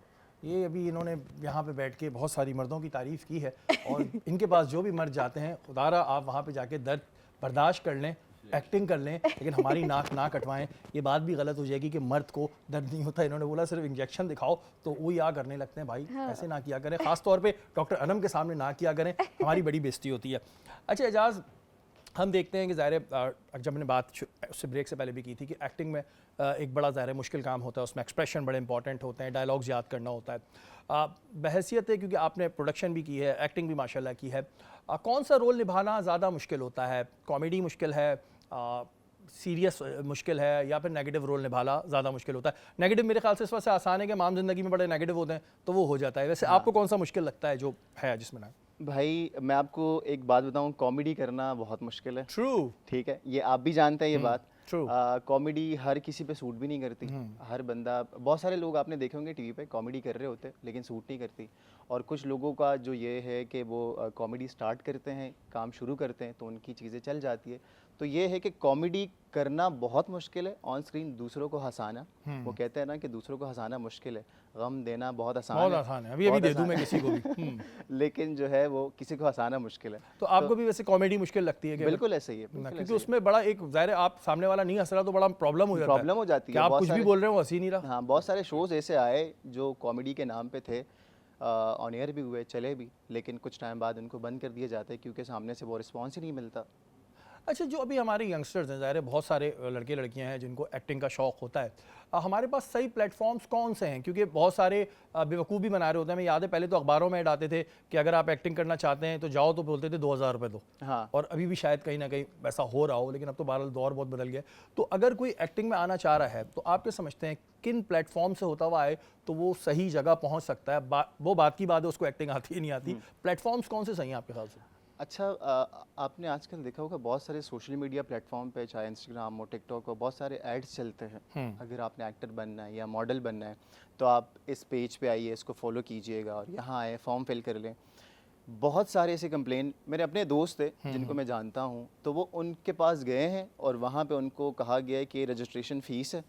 ये अभी इन्होंने यहाँ पे बैठ के बहुत सारी मर्दों की तारीफ़ की है और इनके पास जो भी मर्द जाते हैं, खुदारा आप वहाँ पे जाके दर्द बर्दाश्त कर लें, एक्टिंग कर लें, लेकिन हमारी नाक ना कटवाएं। ये बात भी गलत हो जाएगी कि मर्द को दर्द नहीं होता। इन्होंने बोला सिर्फ इंजेक्शन दिखाओ तो वो या करने लगते हैं। भाई ऐसे ना किया करें, ख़ास तौर पे डॉक्टर अनम के सामने ना किया करें, हमारी बड़ी बेइज्जती होती है। अच्छा एजाज़, हम देखते हैं कि ज़ाहिर जब मैंने बात उससे ब्रेक से पहले भी की थी कि एक्टिंग में एक बड़ा ज़ाहिर मुश्किल काम होता है, उसमें एक्सप्रेशन बड़े इंपॉर्टेंट होते हैं, डायलॉग्स याद करना होता है। बहैसियत है क्योंकि आपने प्रोडक्शन भी की है, एक्टिंग भी माशाल्लाह की है, कौन सा रोल निभाना ज़्यादा मुश्किल होता है? कॉमेडी मुश्किल है, सीरियस मुश्किल है, या फिर नेगेटिव रोल निभाना ज़्यादा मुश्किल होता है? नेगेटिव मेरे ख्याल से इस वजह से आसान है कि आम ज़िंदगी में बड़े नेगेटिव होते हैं तो वो हो जाता है। वैसे आपको कौन सा मुश्किल लगता है जो है जिसमें ना? भाई मैं आपको एक बात बताऊं, कॉमेडी करना बहुत मुश्किल है। ट्रू। ठीक है, ये आप भी जानते हैं ये बात। true. कॉमेडी हर किसी पे सूट भी नहीं करती। हर बंदा, बहुत सारे लोग आपने देखे होंगे टीवी पे कॉमेडी कर रहे होते लेकिन सूट नहीं करती। और कुछ लोगों का जो ये है कि वो कॉमेडी स्टार्ट करते हैं, काम शुरू करते हैं तो उनकी चीज़ें चल जाती है। तो ये है कि कॉमेडी करना बहुत मुश्किल है, ऑन स्क्रीन दूसरों को हंसाना। वो कहते हैं ना कि दूसरों को हंसाना मुश्किल है, गम देना बहुत आसान बहुत है। आसान है, अभी बहुत दे दूं आसान मैं है। किसी को भी। लेकिन जो है वो किसी को हंसाना मुश्किल है। तो आपको भी वैसे कॉमेडी मुश्किल लगती है कि बिल्कुल ऐसे ही है, ना, बिल्कुल क्योंकि ऐसे ही है। उसमें बड़ा एक ज़ाहिर है, आप सामने वाला नहीं हंस रहा तो बड़ा प्रॉब्लम हो जाता है। प्रॉब्लम हो जाती कि है। आप बहुत कुछ भी सारे- बोल रहे हो हंस ही नहीं रहा। हाँ, बहुत सारे शोज़ ऐसे आए जो कॉमेडी के नाम पे थे, ऑन एयर भी हुए, चले भी, लेकिन कुछ टाइम बाद उनको बंद कर दिए जाते हैं क्योंकि सामने से वो रिस्पॉन्स ही नहीं मिलता। अच्छा, जो अभी हमारे यंगस्टर्स हैं, ज़ाहिर है बहुत सारे लड़के लड़कियां हैं जिनको एक्टिंग का शौक़ होता है, हमारे पास सही प्लेटफॉर्म्स कौन से हैं? क्योंकि बहुत सारे बेवकूफ़ भी बना रहे होते हैं। मैं याद है पहले तो अखबारों में ऐड आते थे कि अगर आप एक्टिंग करना चाहते हैं तो जाओ, तो बोलते थे 2000 रुपये दो। हाँ, और अभी भी शायद कहीं ना कहीं वैसा हो रहा हो, लेकिन अब तो बहरहाल दौर बहुत बदल गया। तो अगर कोई एक्टिंग में आना चाह रहा है तो आप क्या समझते हैं किन प्लेटफॉर्म से होता हुआ आए तो वो सही जगह पहुँच सकता है? वो बात की बात है, उसको एक्टिंग आती है नहीं आती। प्लेटफॉर्म्स कौन से सही हैं आपके ख्याल से? अच्छा, आपने आजकल देखा होगा बहुत सारे सोशल मीडिया प्लेटफॉर्म पे, चाहे इंस्टाग्राम हो, टिकटॉक हो, बहुत सारे एड्स चलते हैं। अगर आपने एक्टर बनना है या मॉडल बनना है तो आप इस पेज पे आइए, इसको फॉलो कीजिएगा और यहाँ आए, फॉर्म फिल कर लें। बहुत सारे ऐसे कंप्लेन, मेरे अपने दोस्त थे जिनको मैं जानता हूँ, तो वो उनके पास गए हैं और वहाँ पे उनको कहा गया है कि रजिस्ट्रेशन फ़ीस है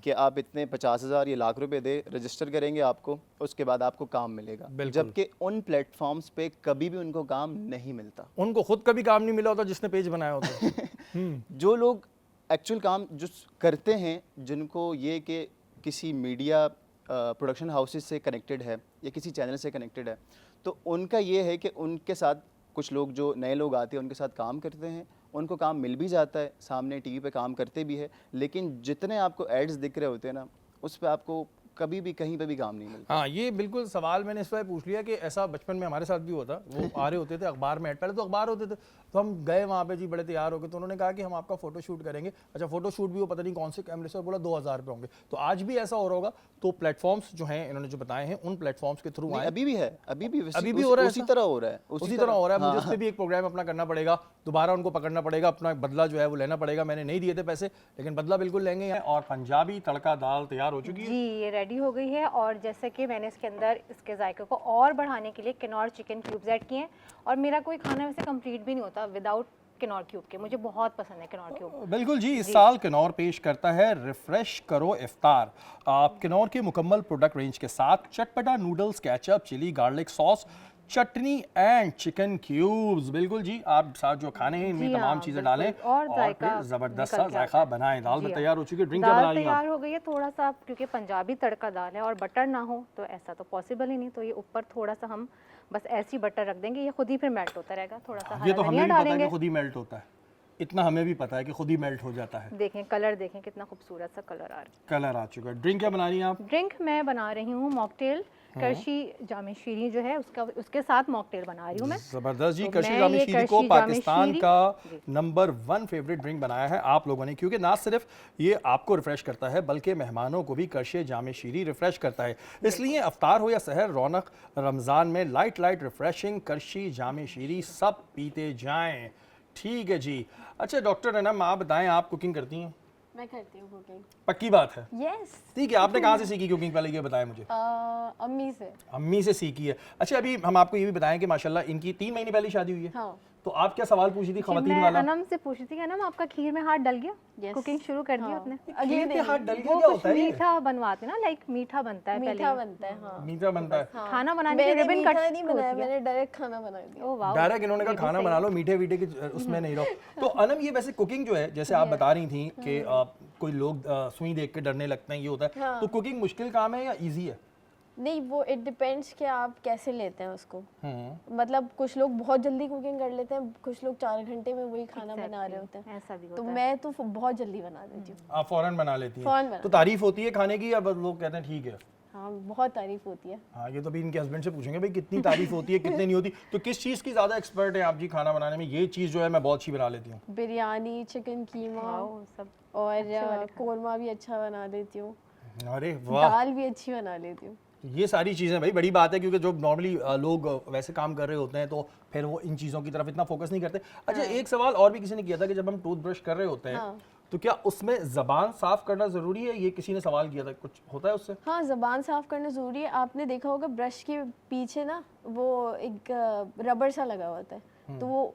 कि आप इतने 50,000 या लाख रुपए दे रजिस्टर करेंगे आपको, उसके बाद आपको काम मिलेगा। जबकि उन प्लेटफॉर्म्स पे कभी भी उनको काम नहीं मिलता। उनको खुद कभी काम नहीं मिला होता जिसने पेज बनाया होता। जो लोग एक्चुअल काम जो करते हैं, जिनको ये कि किसी मीडिया प्रोडक्शन हाउसेस से कनेक्टेड है या किसी चैनल से कनेक्टेड है, तो उनका ये है कि उनके साथ कुछ लोग, जो नए लोग आते हैं, उनके साथ काम करते हैं, उनको काम मिल भी जाता है, सामने टीवी पे काम करते भी है, लेकिन जितने आपको एड्स दिख रहे होते हैं ना, उस पर आपको कभी भी कहीं पे भी काम नहीं मिलता। हाँ, ये बिल्कुल सवाल मैंने इस वजह पूछ लिया कि ऐसा बचपन में हमारे साथ भी होता। वो आ रहे होते थे अखबार में, पहले तो अखबार होते थे, तो हम गए वहाँ पे जी, बड़े तैयार हो गए, तो उन्होंने कहा कि हम आपका फोटो शूट करेंगे। अच्छा, फोटो शूट भी वो पता नहीं कौन से कैमरे से, बोला 2000 रुपये होंगे। तो आज भी ऐसा हो रहा होगा। तो प्लेटफॉर्म्स जो हैं इन्होंने जो बताए हैं, उन प्लेटफॉर्म्स के थ्रू नहीं, आए। अभी भी है, अभी भी हो रहा है उसी ऐसा? तरह हो रहा है, उसी तरह हो रहा है। मुझे उस पर भी एक प्रोग्राम अपना करना पड़ेगा, दोबारा उनको पकड़ना पड़ेगा, अपना बदला जो है वो लेना पड़ेगा। मैंने नहीं दिए थे पैसे, लेकिन बदला बिल्कुल लेंगे। और पंजाबी तड़का दाल तैयार हो चुकी है जी, ये रेडी हो गई है। और जैसे कि मैंने इसके अंदर इसके जायके को और बढ़ाने के लिए किनौर चिकन क्यूब्स ऐड किए हैं। और मेरा कोई खाना वैसे कंप्लीट भी नहीं होता विदाउट किनौर क्यूब के। मुझे बहुत पसंद है किनौर क्यूब। बिल्कुल जी, इस साल किनौर पेश करता है रिफ्रेश करो इफ्तार। आप किनौर के मुकम्मल प्रोडक्ट रेंज के साथ चटपटा noodles, ketchup, chilli, garlic sauce, chutney and chicken cubes. बिल्कुल जी, आप साथ जो खाने हैं इनमें जी तमाम हाँ, चीजें बिल्कुल। डालें और और जायका फिर जबरदस्त निकल सा के जायका आता है। बनाएं। दाल जी भी हाँ। तैयार हो चुकी है। ड्रिंक क्या बना दाल रही हैं आप? तैयार हो गई है। थोड़ा सा आप, क्योंकि पंजाबी तड़का दाल है और बटर ना हो तो ऐसा तो पॉसिबल ही नहीं, तो ये ऊपर थोड़ा सा हम बस ऐसी बटर रख देंगे, ये खुद ही फिर मेल्ट होता रहेगा। थोड़ा सा ये हरा तो हमें धनिया भी पता है डालेंगे। कि खुद ही मेल्ट होता है, इतना हमें भी पता है कि खुद ही मेल्ट हो जाता है। देखें कलर, देखें कितना खूबसूरत सा कलर आ रहा है। कलर आ चुका है। ड्रिंक क्या बना रही हैं आप? ड्रिंक मैं बना रही हूँ मॉकटेल, करशी जामे शीरी जो है उसके साथ मॉकटेल बना रही हूँ मैं। जबरदस्त जी। तो करशी मैं जामी ये शीरी को करशी जामे पाकिस्तान शीरी- का नंबर 1 फेवरेट ड्रिंक बनाया है आप लोगों ने, क्योंकि ना सिर्फ ये आपको रिफ्रेश करता है बल्कि मेहमानों को भी करशी जामे शीरी रिफ्रेश करता है। इसलिए अफ्तार हो या सहर, रौनक रमज़ान में लाइट लाइट रिफ्रेशिंग करशी जामे शीरी सब पीते जाएं। ठीक है जी। अच्छा डॉक्टर रनम, आप बताएं, आप कुकिंग करती हैं? मैं करती हूँ कुकिंग। पक्की बात है? यस, ठीक है। आपने कहाँ से सीखी कुकिंग, पहले ये बताएं मुझे। अम्मी से। अम्मी से सीखी है। अच्छा, अभी हम आपको ये भी बताएं कि माशाल्लाह इनकी 3 महीने पहले शादी हुई है। हाँ, तो आप क्या सवाल पूछी थी खवातीन मैं वाला? अनम से पूछी थी, अनम आपका खीर में हाथ डल गया? Yes. कुकिंग शुरू कर दी हाँ। आपने? अगले खीर के दिन हाथ डल गया वो क्या कुछ होता है ये? मीठा बनवाते ना, लाइक मीठा बनता है मीठा पहले। बनता है। हाँ, मीठा बनता है। हाँ। खाना बनाने की मैंने रिबन मीठा कट नहीं बनाया, मैंने डायरेक्ट खाना बना दिया। Oh wow. डायरेक्ट इन्होंने कहा ये भी खाना सही बना है। लो, मीठे वीठे के उसमें नहीं रहो। तो अनम, ये वैसे कुकिंग जो है, जैसे आप बता रही थी कि कोई लोग सुई देख के डरने लगते हैं, ये होता है, हाँ। तो कुकिंग मुश्किल काम है या इजी है? नहीं, वो इट डिपेंड्स कि आप कैसे लेते हैं उसको। मतलब कुछ लोग बहुत जल्दी कुकिंग कर लेते हैं, कुछ लोग 4 घंटे में वही खाना बना रहे होते हैं। ऐसा भी तो होता है। मैं तो बहुत जल्दी बना देती हूँ। आप फौरन बना लेती फौरन हैं? बना तो तारीफ होती है खाने की या बस लोग कहते हैं ठीक है? हाँ, बहुत तारीफ होती है। हाँ, ये तो अभी इनके हस्बैंड से पूछेंगे भाई कितनी तारीफ होती है, कितनी नहीं होती। तो किस चीज़ की ज़्यादा एक्सपर्ट है आप जी खाना बनाने में? ये चीज़ जो है मैं बहुत अच्छी बना लेती हूँ। बिरयानी, चिकन कीमा वाओ, सब और कौरमा भी अच्छा बना देती हूँ। अरे वाह, दाल भी अच्छी बना लेती हूँ। ये सारी चीज़ें भाई बड़ी बात है, क्योंकि जो नॉर्मली लोग वैसे काम कर रहे होते हैं तो फिर वो इन चीज़ों की तरफ इतना फोकस नहीं करते। अच्छा, एक सवाल और भी किसी ने किया था कि जब हम टूथब्रश कर रहे होते हैं हाँ। तो क्या उसमें ज़बान साफ़ करना ज़रूरी है? ये किसी ने सवाल किया था, कुछ होता है उससे? हाँ, ज़बान साफ़ करना ज़रूरी है। आपने देखा होगा ब्रश के पीछे ना वो एक रबर सा लगा होता है, तो वो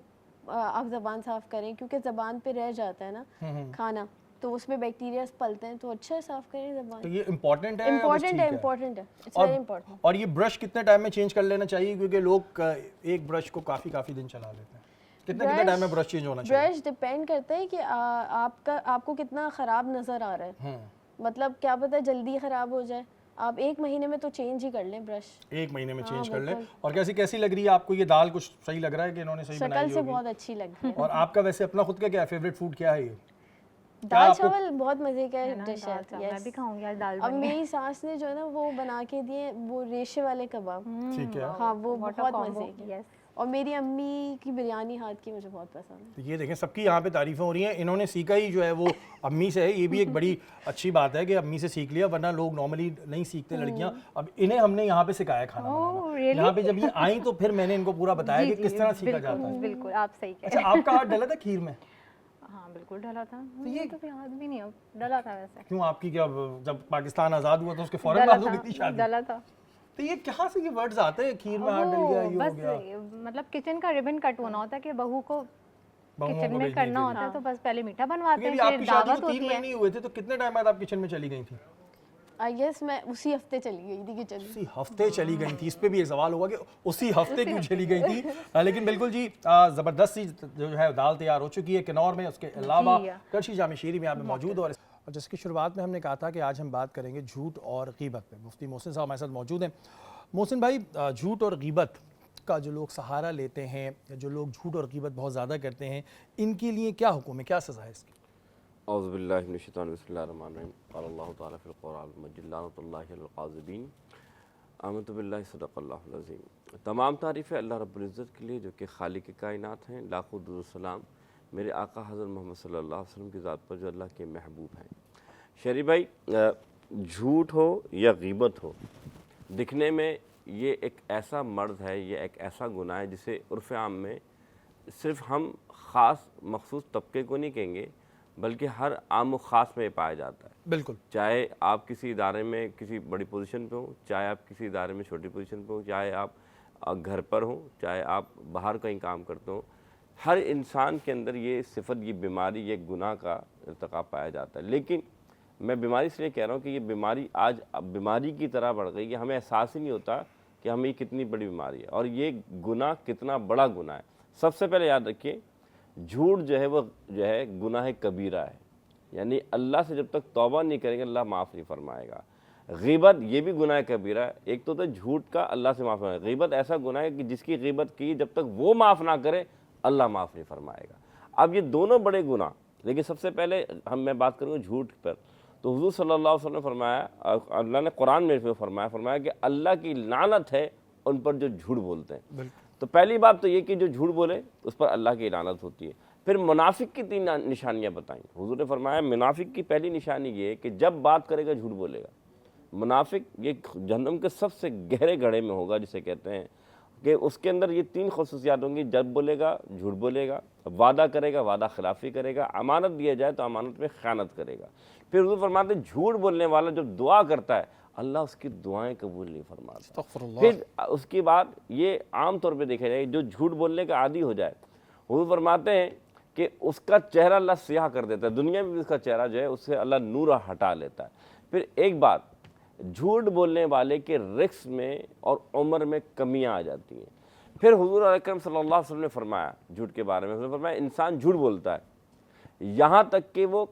आप ज़बान साफ़ करें, क्योंकि ज़बान पे रह जाता है ना खाना, तो उसमें बैक्टीरिया पलते हैं, तो अच्छा साफ़ करें तो ज़बान। ये इम्पोर्टेंट है या बस इम्पोर्टेंट ठीक है, इम्पोर्टेंट है, इट्स और- वेरी इम्पोर्टेंट। और ये ब्रश कितने टाइम में चेंज कर लेना चाहिए? क्योंकि लोग एक ब्रश को काफ़ी दिन चला लेते हैं। कितने टाइम में ब्रश चेंज होना चाहिए? ब्रश डिपेंड करता है कि आपको कितना ख़राब नज़र आ रहा है। मतलब क्या पता जल्दी ख़राब हो जाए, आप 1 महीने में तो चेंज ही कर लें ब्रश। 1 महीने में हाँ, चेंज कर ले। बिल्कुल। और कैसी लग रही है आपको ये दाल? कुछ सही लग रहा है कि इन्होंने सही बनाई शक्ल से होगी? बहुत अच्छी लग रही है। और आपका वैसे अपना खुद का क्या फेवरेट फूड क्या है ये? दाल आपको- चावल बहुत मज़े का ना, डिश दाल चावल मैं है। भी खाऊंगी आज। दाल अब बनी है। मेरी सास ने जो है ना वो बना के दिए वो रेशे वाले कबाब। ठीक है। हाँ, वो What a बहुत combo, मज़े के। yes. और मेरी अम्मी की बिरयानी हाथ की मुझे बहुत पसंद है। तो ये देखें, सबकी यहाँ पे तारीफें हो रही हैं। इन्होंने सीखा ही जो है वो अम्मी से है। ये भी एक बड़ी अच्छी बात है कि अम्मी से सीख लिया, वरना लोग नॉर्मली नहीं सीखते लड़कियाँ। अब इन्हें हमने यहाँ पे सिखाया खाना बनाना। really? यहाँ पे जब ये आई तो फिर मैंने इनको पूरा बताया जी, कि जी, किस तरह सीखा बिल्कुल, जाता है। बिल्कुल आप सही कह अच्छा, रहे हैं। आपका हाथ डला था खीर में? हाँ बिल्कुल डला था। मुझे तो याद भी नहीं, अब डला था वैसे। क्यों, आपकी क्या जब पाकिस्तान आज़ाद हुआ तो उसके फौरन डला बाद हो गई थी था, शादी? डला था। तो ये कहाँ से ये वर्ड्स आते हैं, खीर में हाथ डल वो गया, ये हो बस गया? मतलब किचन का रिबन कट होना होता है कि बहू को बहुओं किचन को में भेजने करना के लिए। होता है, तो बस पहले मीठा बनवाते क्योंकि हैं, अभी फिर आपकी शादी दावत को 3 होती है। महीने ही हुए थे, तो कितने टाइम बाद आप किचन में चली गई थी? आई गेस मैं उसी हफ्ते चली गई थी किचन में। उसी हफ्ते चली गई थी? इस पे भी एक सवाल होगा कि उसी हफ्ते क्यों चली गई थी। लेकिन बिल्कुल जी, ज़बरदस्त सी जो है दाल तैयार हो चुकी है किन्नौर में। उसके अलावा करशी जामे शीरी में यहाँ पे मौजूद। और जिसकी शुरुआत में हमने कहा था कि आज हम बात करेंगे झूठ और ग़ीबत पे। मुफ्ती मोहसिन साहब हमारे साथ मौजूद हैं। मोहसिन भाई, झूठ और ग़ीबत का जो लोग सहारा लेते हैं, या जो लोग झूठ और ग़ीबत बहुत ज़्यादा करते हैं, इनके लिए क्या हुक्म है, क्या सज़ा है इसकी? औज़ुबिल्लाहिमिनश्शैतानिर बिस्मिल्लाहिर्रहमानिर्रहीम क़ालल्लाहु तआला फ़िल क़ुरआनिल मजीद लानतुल्लाहि अलल क़ाज़िबीन आमनतु बिल्लाहि सदक़ल्लाहुल अज़ीम। तमाम तारीफ़ें अल्लाह रब्बुल इज़्ज़त के लिए जो कि खालिक़ कायनात हैं। लाखों दुरूद सलाम मेरे आका हज़रत मोहम्मद सल्लल्लाहु अलैहि वसल्लम की ज़ात पर जो अल्लाह के महबूब हैं। शरी भाई, झूठ हो या ग़ीबत हो, दिखने में ये एक ऐसा मर्ज़ है, ये एक ऐसा गुनाह है जिसे उर्फ़ आम में सिर्फ़ हम ख़ास मख़सूस तबके को नहीं कहेंगे, बल्कि हर आम व ख़ास में पाया जाता है। बिल्कुल। चाहे आप किसी इदारे में किसी बड़ी पोजीशन पे हो, चाहे आप किसी इदारे में छोटी पोजीशन पे हो, चाहे आप घर पर हो, चाहे आप बाहर कहीं काम करते हो, हर इंसान के अंदर ये सिफत, ये बीमारी, ये गुनाह का इर्तिकाब पाया जाता है। लेकिन मैं बीमारी इसलिए कह रहा हूँ कि ये बीमारी आज अब बीमारी की तरह बढ़ गई कि हमें एहसास ही नहीं होता कि हमें ये कितनी बड़ी बीमारी है और ये गुनाह कितना बड़ा गुनाह है। सबसे पहले याद रखिए, झूठ जो है वो जो है गुनाह कबीरा है, यानी अल्लाह से जब तक तौबा नहीं करेंगे अल्लाह माफ़ नहीं फरमाएगा। ग़ीबत ये भी गुनाह कबीरा है। एक तो झूठ का अल्लाह से माफ़ फरमाएगा, ग़ीबत ऐसा गुनाह है कि जिसकी ग़ीबत की जब तक वो माफ़ ना करे अल्लाह माफ़ नहीं फरमाएगा। अब ये दोनों बड़े गुनाह, लेकिन सबसे पहले मैं बात करूँगा झूठ पर। तो हुज़ूर सल्लल्लाहु अलैहि वसल्लम ने फरमाया, अल्लाह ने कुरान में फरमाया कि अल्लाह की लानत है उन पर जो झूठ बोलते हैं। तो पहली बात तो ये कि जो झूठ बोले उस पर अल्लाह की लानत होती है। फिर मुनाफिक की 3 निशानियाँ बताई। हुज़ूर ने फरमाया मुनाफिक की पहली निशानी ये है कि जब बात करेगा झूठ बोलेगा। मुनाफिक ये जहन्नम के सबसे गहरे गड्ढे में होगा, जिसे कहते हैं कि उसके अंदर ये 3 ख़ुसूसियात होंगी। जब बोलेगा झूठ बोलेगा, वादा करेगा वादा खिलाफ़ी करेगा, अमानत दिया जाए तो अमानत में ख़यानत करेगा। फिर हुज़ूर फरमाते झूठ बोलने वाला जब दुआ करता है अल्लाह उसकी दुआएं कबूल नहीं फरमाता। फिर उसके बाद ये आम तौर पे देखा जाए जो झूठ बोलने का आदी हो जाए, हुज़ूर फरमाते हैं कि उसका चेहरा अल्लाह स्याह कर देता है, दुनिया में भी उसका चेहरा जो है उससे अल्लाह नूर हटा लेता है। फिर एक बात, झूठ बोलने वाले के रिस्क में और उम्र में कमियां आ जाती हैं। फिर हुज़ूर अकरम सल्लल्लाहु अलैहि वसल्लम ने फरमाया झूठ के बारे में, उसने फरमाया इंसान झूठ बोलता है यहाँ तक कि वो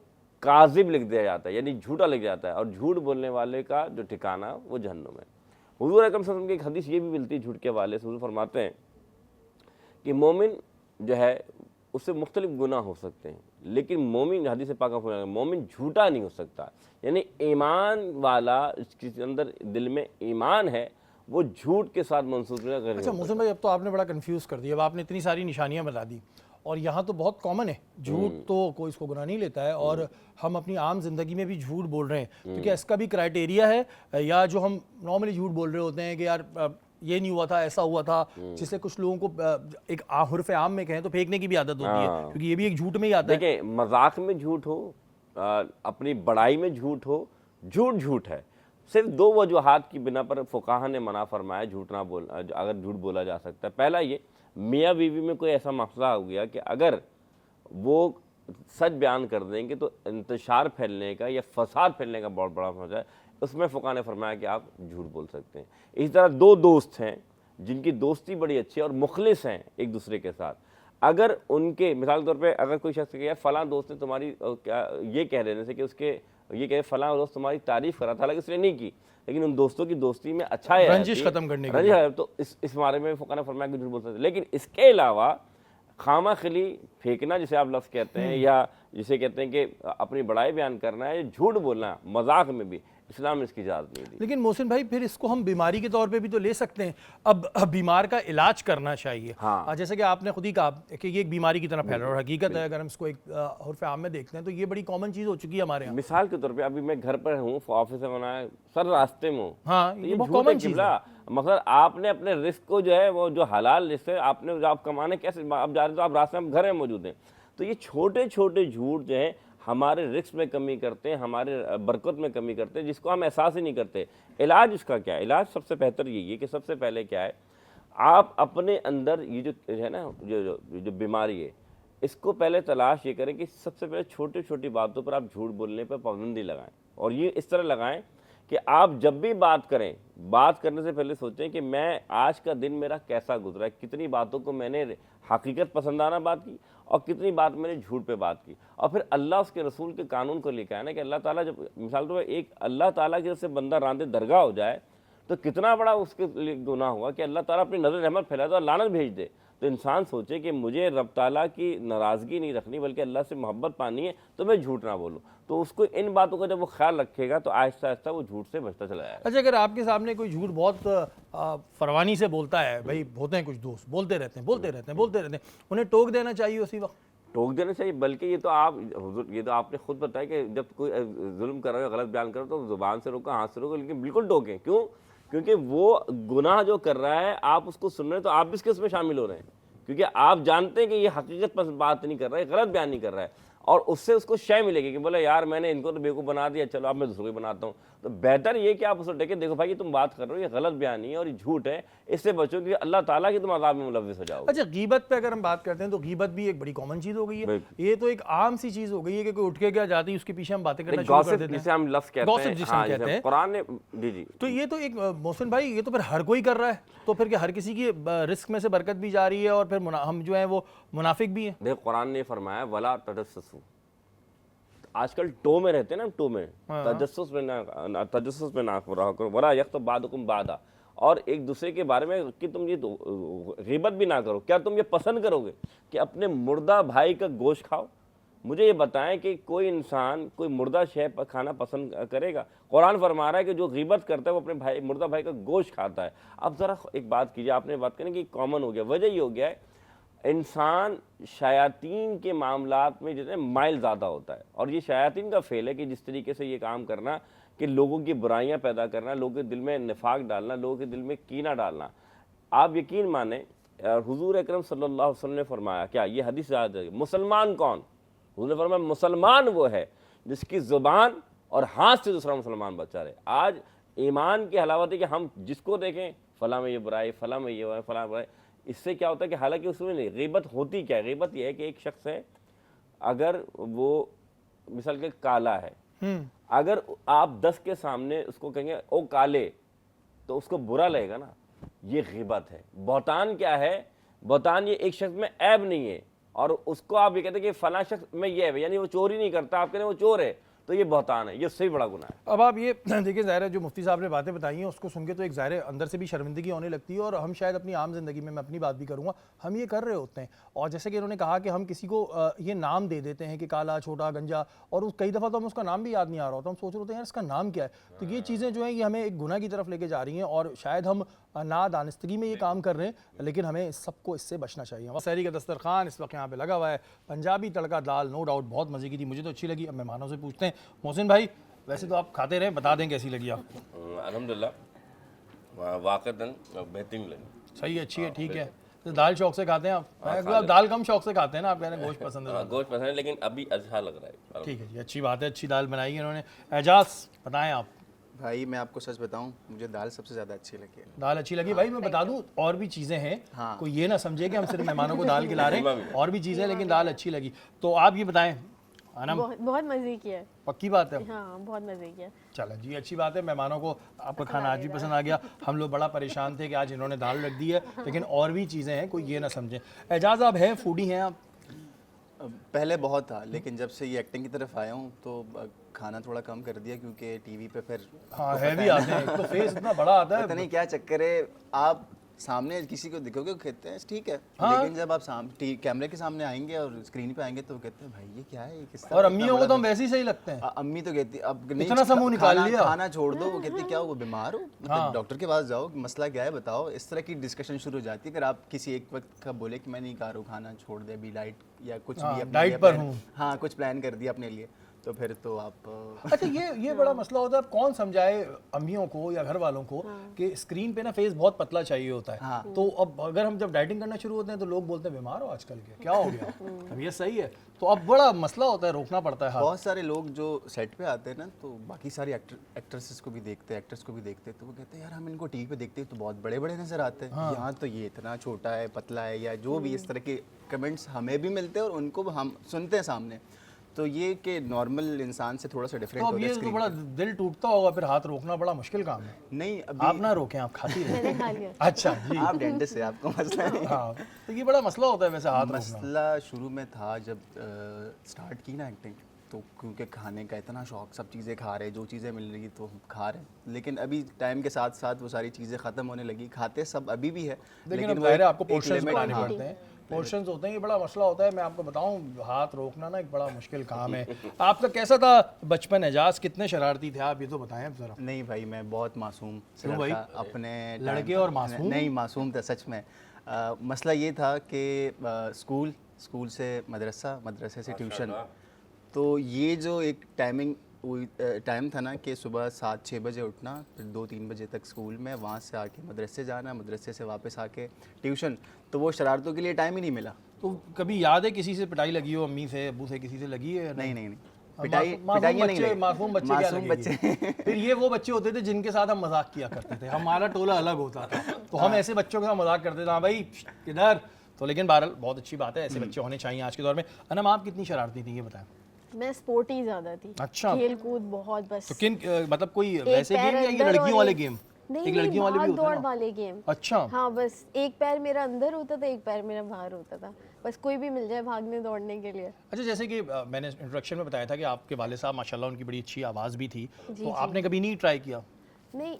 काज़िब लिख दिया जाता है, यानी झूठा लिख जाता है, और झूठ बोलने वाले का जो ठिकाना वो जहन्नुम है। हुज़ूर अकरम सल्लल्लाहु अलैहि वसल्लम की एक हदीस ये भी मिलती है झूठ के हवाले से। हुज़ूर फरमाते हैं कि मोमिन जो है उससे मुख्तलिफ गुनाह हो सकते हैं, लेकिन मोमिन, हदीस पाक में मोमिन झूठा नहीं हो सकता। यानी ईमान वाला, जिसके अंदर दिल में ईमान है, वो झूठ के साथ मंसूब नहीं कर। अच्छा मोहसिन भाई, अब तो आपने बड़ा कंफ्यूज कर दिया। अब आपने इतनी सारी निशानियां बता दी और यहाँ तो बहुत कॉमन है, झूठ तो कोई इसको गुनाह नहीं लेता है और हम अपनी आम जिंदगी में भी झूठ बोल रहे हैं। तो क्या इसका भी क्राइटेरिया है, या जो हम नॉर्मली झूठ बोल रहे होते हैं कि यार ये नहीं हुआ था, ऐसा हुआ था, जिससे कुछ लोगों को एक हुर्फ़ आम में कहें तो फेंकने की भी आदत होती है, क्योंकि ये भी एक झूठ में ही आता है। देखिए, मजाक में झूठ हो, अपनी बड़ाई में झूठ हो, झूठ झूठ है। सिर्फ 2 वजूहात की बिना पर फुकाहा ने मना फरमाया झूठ ना बोल, अगर झूठ बोला जा सकता है। पहला ये, मियाँ बीवी में कोई ऐसा मसला हो गया कि अगर वो सच बयान कर देंगे तो इंतशार फैलने का या फसाद फैलने का बहुत बड़ा मसला है, उसमें फ़ुक़हा ने फरमाया कि आप झूठ बोल सकते हैं। इसी तरह 2 दोस्त हैं जिनकी दोस्ती बड़ी अच्छी है और मुखलिस हैं एक दूसरे के साथ, अगर उनके मिसाल के तौर पे अगर कोई शख्स कहे फ़लाँ दोस्त ने तुम्हारी ये कह देने से कि उसके ये कहे फ़लाँ दोस्त तुम्हारी तारीफ़ करा था, हालांकि उसने नहीं की, लेकिन उन दोस्तों की दोस्ती में अच्छा है, रंजिश खत्म करने के लिए, तो इस बारे में फ़ुक़हा ने फरमाया कि झूठ बोल सकते हैं। लेकिन इसके अलावा खामाखिली फेंकना, जिसे आप लफ्ज़ कहते हैं, या जिसे कहते हैं कि अपनी बड़ाई बयान करना है, झूठ बोलना मजाक में भी इस्लाम ने इसकी इजाज़त नहीं दी। लेकिन मोहसिन भाई, फिर इसको हम बीमारी के तौर पे भी तो ले सकते हैं। अब बीमार का इलाज करना चाहिए। हाँ। जैसे कि आपने खुद ही कहा कि ये एक बीमारी की तरह फैल रहा है, और हकीकत है अगर हम इसको एक उर्फ़ आम में देखते हैं तो ये बड़ी कॉमन चीज़ हो चुकी है हमारे यहाँ। मिसाल के तौर पे अभी मैं घर पर हूँ, ऑफिस से बनाया, सर रास्ते में हूँ, हाँ, तो ये बहुत झूठ कॉमन है चीज़ किबला। मतलब आपने अपने रिस्क को जो है वो जो हलाल रिस्क है, आपने जो आप कमाने कैसे आप जा रहे हो, तो आप रास्ते में घर में मौजूद हैं, तो ये छोटे छोटे झूठ जो है हमारे रिस्क में कमी करते हैं, हमारे बरकत में कमी करते हैं, जिसको हम एहसास ही नहीं करते। इलाज इसका क्या है? इलाज सबसे बेहतर यही है कि सबसे पहले क्या है, आप अपने अंदर ये जो है ना जो बीमारी है, इसको पहले तलाश ये करें कि सबसे पहले छोटी छोटी बातों पर आप झूठ बोलने पर पाबंदी लगाएं। और ये इस तरह लगाएं कि आप जब भी बात करें, बात करने से पहले सोचें कि मैं आज का दिन मेरा कैसा गुजरा है, कितनी बातों को मैंने हकीकत पसंदाना बात की और कितनी बात मैंने झूठ पे बात की। और फिर अल्लाह उसके रसूल के कानून को लेकर आए ना कि अल्लाह ताला, जब मिसाल तो एक अल्लाह ताला की तरफ से बंदा रांदे दरगाह हो जाए तो कितना बड़ा उसके लिए गुनाह हुआ कि अल्लाह ताला अपनी नज़र रहमत फैलाए तो लानत भेज दे। तो इंसान सोचे कि मुझे रब ताला की नाराज़गी नहीं रखनी बल्कि अल्लाह से मोहब्बत पानी है, तो मैं झूठ ना बोलूँ। तो उसको इन बातों का जब वो ख्याल रखेगा तो आहिस्ता आहिस्ता वो झूठ से बचता चला जाएगा। अच्छा, अगर आपके सामने कोई झूठ बहुत फरवानी से बोलता है, भाई होते हैं कुछ दोस्त बोलते रहते हैं, उन्हें टोक देना चाहिए उसी वक्त? टोक देना चाहिए, बल्कि ये तो आपने खुद बताया कि जब कोई जुल्म कर रहा है, गलत बयान कर रहा है, तो ज़ुबान से रोको, हाथ से रोको, लेकिन बिल्कुल टोकें। क्यों? क्योंकि वो गुनाह जो कर रहा है आप उसको सुन रहे हैं, तो आप भी इसमें शामिल हो रहे हैं, क्योंकि आप जानते हैं कि ये हकीकत पर बात नहीं कर रहा है, गलत बयान नहीं कर रहा है, और उससे उसको शय मिलेगी कि बोले यार मैंने इनको तो बेवकूफ़ बना दिया, चलो अब मैं दूसरों को बनाता हूँ। तो बेहतर ये कि आप उसको देखें, देखो भाई ये तुम बात कर रहे हो, ये गलत बयान है और ये झूठ है, इससे बचो कि अल्लाह ताला की तुम अज़ाब में मुलव्विस हो जाओ। अच्छा, गीबत पे अगर हम बात करते हैं तो गीबत भी एक बड़ी कॉमन चीज़ हो गई है। ये तो एक आम सी चीज़ हो गई है कि कोई उठ के क्या जाती है, उसके पीछे हम बातें करना शुरू कर देते जिसे हैं। हम लफ्ज़ कहते गॉसिप हैं, जिसे हम कहते हैं। कुरान ने जी तो ये तो एक मोहसिन भाई, ये तो फिर हर कोई कर रहा है, तो फिर क्या हर किसी की रिस्क में से बरकत भी जा रही है और फिर हम जो है वो मुनाफिक भी हैं? देखो कुरान ने फरमाया वला तजस्सुस। आजकल टो में रहते हैं ना, टो में तजस्सुस में ना रहा करो, वला यख्तब बादुकुम बादा, और एक दूसरे के बारे में कि तुम ये ग़ीबत भी ना करो। क्या तुम ये पसंद करोगे कि अपने मुर्दा भाई का गोश्त खाओ? मुझे ये बताएं कि कोई इंसान कोई मुर्दा शय पर खाना पसंद करेगा? कुरान फरमा रहा है कि जो ग़ीबत करता है वो अपने भाई मुर्दा भाई का गोश्त खाता है। अब ज़रा एक बात कीजिए, आपने बात करें कि कॉमन हो गया, वजह ये हो गया है इंसान शयातीन के मामलात में जितने माइल ज़्यादा होता है, और ये शयातीन का फेल है कि जिस तरीके से ये काम करना कि लोगों की बुराइयां पैदा करना, लोगों के दिल में निफाक डालना, लोगों के दिल में कीना डालना। आप यकीन माने हुजूर अकरम सल्लल्लाहु अलैहि वसल्लम ने फरमाया, क्या ये हदीस याद है, मुसलमान कौन? हुजूर ने फरमाया मुसलमान वो है जिसकी ज़ुबान और हाथ से दूसरा मुसलमान बचा रहे। आज ईमान की हलावत है कि हम जिसको देखें फला में ये बुराई, फला में ये फला बुराई, इससे क्या होता है कि हालांकि उसमें नहीं, ग़ीबत होती क्या है? ग़ीबत यह है कि एक शख्स है, अगर वो मिसाल के काला है, अगर आप 10 के सामने उसको कहेंगे ओ काले, तो उसको बुरा लगेगा ना, ये ग़ीबत है। बहतान क्या है? बहतान ये एक शख्स में ऐब नहीं है और उसको आप ये कहते हैं कि फला शख्स में ये है, यानी वो चोरी नहीं करता, आप कहते हैं वो चोर है, तो ये बहतान है, ये उससे भी बड़ा गुनाह है। अब आप ये देखिए, ज़ाहिर है जो मुफ्ती साहब ने बातें बताई हैं उसको सुन के तो एक ज़ाहिर अंदर से भी शर्मिंदगी होने लगती है, और हम शायद अपनी आम ज़िंदगी में, मैं अपनी बात भी करूँगा, हम ये कर रहे होते हैं। और जैसे कि इन्होंने कहा कि हम किसी को ये नाम दे देते हैं कि काला, छोटा, गंजा, और कई दफ़ा तो हम उसका नाम भी याद नहीं आ रहा होता, हम सोच रहे होते हैं यार इसका नाम क्या है। तो ये चीज़ें जो हैं ये हमें एक गुनाह की तरफ लेके जा रही हैं, और शायद हम नादानिस्तगी में ये काम कर रहे हैं, लेकिन हमें सबको इससे बचना चाहिए। सहरी का दस्तरखान इस वक्त यहाँ पे लगा हुआ है, पंजाबी तड़का दाल नो डाउट बहुत मज़े की थी, मुझे तो अच्छी लगी। अब मेहमानों से पूछते हैं। मोहसिन भाई, वैसे तो आप खाते रहे, बता दें कैसी लगी आपको? अल्हम्दुलिल्लाह वाक़तन बेहतरीन लगी। सही है, अच्छी है, ठीक है। तो दाल शौक से खाते हैं आप? आप दाल कम शौक से खाते हैं ना, आप कह रहे हैं गोश्त पसंद है? गोश्त पसंद है, लेकिन अभी अच्छा लग रहा है। ठीक है जी, अच्छी बात है, अच्छी दाल बनाई है इन्होंने। एजाज बताएं आप। भाई मैं आपको सच बताऊं, मुझे दाल सबसे ज़्यादा अच्छी लगी है। दाल अच्छी लगी? भाई मैं बता दूं और भी चीज़ें हैं, हाँ। कोई ये ना समझे कि हम सिर्फ मेहमानों को दाल खिला रहे हैं, और भी चीज़ें, लेकिन दाल अच्छी लगी। तो आप ये बताएं अनम, बहुत मज़े की है। पक्की बात है? हाँ, बहुत मज़े की है। चलें जी, अच्छी बात है। मेहमानों को आपका खाना आज भी पसंद आ गया। हम लोग बड़ा परेशान थे कि आज इन्होंने दाल रख दी है, लेकिन और भी चीज़ें हैं, कोई ये ना समझे। एजाज आप हैं, फूडी हैं आप? पहले बहुत था, लेकिन जब से ये एक्टिंग की तरफ आया हूँ तो खाना थोड़ा कम कर दिया, क्योंकि टीवी पे फिर हाँ हैवी आते हैं, तो फेस इतना बड़ा आता है, पता नहीं क्या चक्कर है। आप सामने किसी को दिखोगे वो कहते हैं ठीक है, हाँ। लेकिन जब आप कैमरे के सामने आएंगे और स्क्रीन पे आएंगे तो कहते हैं भाई ये क्या है, ये किस तरह और का अम्मियों को बड़ा तो हम वैसे ही सही लगते हैं। अम्मी तो कहती अब नहीं, इतना समूह निकाल लिया। खाना छोड़ दो, वो कहती क्या हो, वो बीमार हो, मतलब डॉक्टर के पास जाओ, मसला क्या है बताओ। इस तरह की डिस्कशन शुरू हो जाती है। अगर आप किसी एक वक्त का बोले कि मैं नहीं खा रहा हूँ, खाना छोड़ दे, अभी डाइट या कुछ भी अपने डाइट लिए पर plan- हूँ। हाँ कुछ प्लान कर दिया अपने लिए, तो फिर तो आप अच्छा, ये बड़ा मसला होता है। अब कौन समझाए अम्मियों को या घर वालों को कि स्क्रीन पे ना फेस बहुत पतला चाहिए होता है। हाँ। तो अब अगर हम जब डाइटिंग करना शुरू होते हैं तो लोग बोलते हैं बीमार हो आजकल के, क्या हो गया? अब ये सही है, तो अब बड़ा मसला होता है, रोकना पड़ता है हाथ। बहुत सारे लोग जो सेट पे आते हैं ना, तो बाकी सारी एक्ट्रेसेस को भी देखते हैं, एक्टर्स को भी देखते हैं, तो वो कहते हैं यार हम इनको टीवी पे देखते हैं तो बहुत बड़े बड़े नजर आते हैं, यहाँ तो ये इतना छोटा है, पतला है, या जो भी इस तरह के कमेंट्स हमें भी मिलते हैं और उनको भी हम सुनते हैं सामने। तो ये कि नॉर्मल इंसान से थोड़ा सा तो डिफरेंट अब होता ये है तो स्क्रीन बड़ा दिल टूटता होगा, फिर हाथ रोकना बड़ा मुश्किल काम है। नहीं अभी आप ना रोकें, आप खाती रहे। मैंने खा लिया। अच्छा जी, आप डेंटिस्ट है, आपको मसला नहीं। हाँ, तो ये बड़ा मसला होता है वैसे हाथ रोकना। मसला शुरू में था जब स्टार्ट की ना एक्टिंग, तो क्योंकि खाने का इतना शौक, सब चीज़ें खा रहे, जो चीज़ें मिल रही तो खा रहे, लेकिन अभी टाइम के साथ साथ वो सारी चीज़ें ख़त्म होने लगी। खाते सब अभी भी है, लेकिन अब वो ज़ाहिर है एक- आपको एक पोर्शंस limit- बनाने हाँ, पड़ते हैं। पोर्शंस होते हैं, ये बड़ा मसला होता है। मैं आपको बताऊं, हाथ रोकना ना एक बड़ा मुश्किल काम है। आपका कैसा था बचपन एजाज, कितने शरारती थे आप, ये तो बताएं अब जरा। नहीं भाई, मैं बहुत मासूम से क्यों भाई? लड़का अपने लड़के time- और मासूम? नहीं, मासूम था सच में। मसला ये था कि स्कूल से मदरसा, मदरसे से ट्यूशन, तो ये जो एक टाइम था ना कि सुबह 7-6 बजे उठना, फिर 2-3 बजे तक स्कूल में, वहाँ से आके मदरसे जाना, मदरसे से वापस आके ट्यूशन, तो वो शरारतों के लिए टाइम ही नहीं मिला। तो कभी याद है किसी से पिटाई लगी हो, अम्मी से, अबू से, किसी से लगी है? नहीं, मासूम पिटाइयाँ नहीं बच्चे, लगी। मासूम बच्चे क्या मासूम लगेंगे? बच्चे फिर ये वो बच्चे होते थे जिनके साथ हम मजाक किया करते थे। हमारा टोला अलग होता था, तो हम ऐसे बच्चों के साथ मजाक करते थे, हाँ भाई किधर। तो लेकिन बहरहाल बहुत अच्छी बात है, ऐसे बच्चे होने चाहिए आज के दौर में। अनम, आप कितनी शरारती थी ये बताएं। मैं स्पोर्टी ज़्यादा थी। अच्छा। खेल कूद बहुत बस। तो किन मतलब कोई एक वैसे पैर गेम या ये अंदर लड़कियों और वाले एक- गेम? नहीं एक नहीं, लड़कियों वाले भी भाग होते हैं दौड़ ना? वाले गेम। अच्छा। हाँ, बस एक पैर मेरा अंदर होता था, एक पैर मेरा बाहर होता था, बस कोई भी मिल जाए भागने दौड़ने के लिए। अच्छा, जैसे कि मैंने इंट्रोडक्शन में बताया था कि आपके वाले साहब माशाल्लाह उनकी बड़ी अच्छी आवाज़ भी थी, तो आपने कभी नहीं ट्राई किया? नहीं,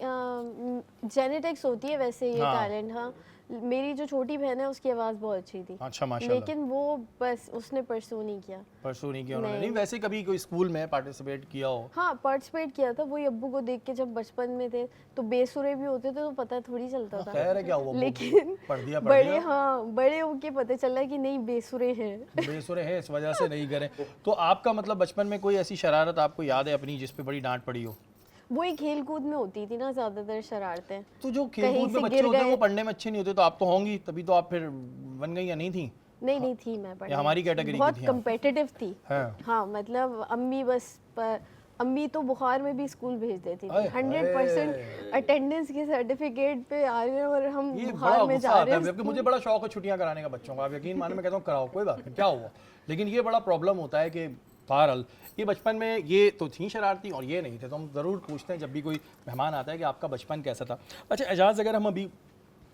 जेनेटिक्स होती है वैसे ये हाँ। टैलेंट। हाँ, मेरी जो छोटी बहन है उसकी आवाज़ बहुत अच्छी थी, अच्छा माशाल्लाह। लेकिन वो बस उसने परसू नहीं किया। परसों नहीं किया उन्होंने? नहीं। नहीं, वैसे कभी कोई स्कूल में पार्टिसिपेट किया हो? हाँ, पार्टिसिपेट किया था, वही अब्बू को देख के जब बचपन में थे, तो बेसुरे भी होते थे तो पता थोड़ी चलता था। खैर है, क्या हुआ, लेकिन पढ़ दिया बड़े, हाँ बड़े होके पता चला कि नहीं बेसुरे हैं। बेसुरे हैं, इस वजह से नहीं करें। तो आपका मतलब बचपन में कोई ऐसी शरारत आपको याद है अपनी जिस पे बड़ी डांट पड़ी हो? वही खेल कूद में होती थी ना ज़्यादातर शरारतें। तो जो कहीं खेलकूद से में बच्चे गिर होते हैं गए। वो पढ़ने में अच्छे नहीं होते, तो आप तो होंगी, तभी तो आप फिर बन गई या नहीं थी? नहीं नहीं थी मैं पढ़ने हमारी में। कैटेगरी की बहुत थी आप? कम्पिटिटिव थी। हाँ। हाँ, मतलब अम्मी तो बुखार में भी स्कूल भेज देती थी। अरे, 100% अटेंडेंस के सर्टिफिकेट पे आ रहे हैं और हम ये बुखार बड़ा में गुस्सा जा आता रहे है, हैं जबकि मुझे बड़ा शौक है छुट्टियां कराने का बच्चों का। आप यकीन माने, मैं कहता हूँ कराओ, कोई बात नहीं, क्या हुआ। लेकिन ये बड़ा प्रॉब्लम होता है कि बहरहाल ये बचपन में ये तो थी शरारती और ये नहीं थे, तो हम ज़रूर पूछते हैं जब भी कोई मेहमान आता है कि आपका बचपन कैसा था। अच्छा एजाज़, अगर हम अभी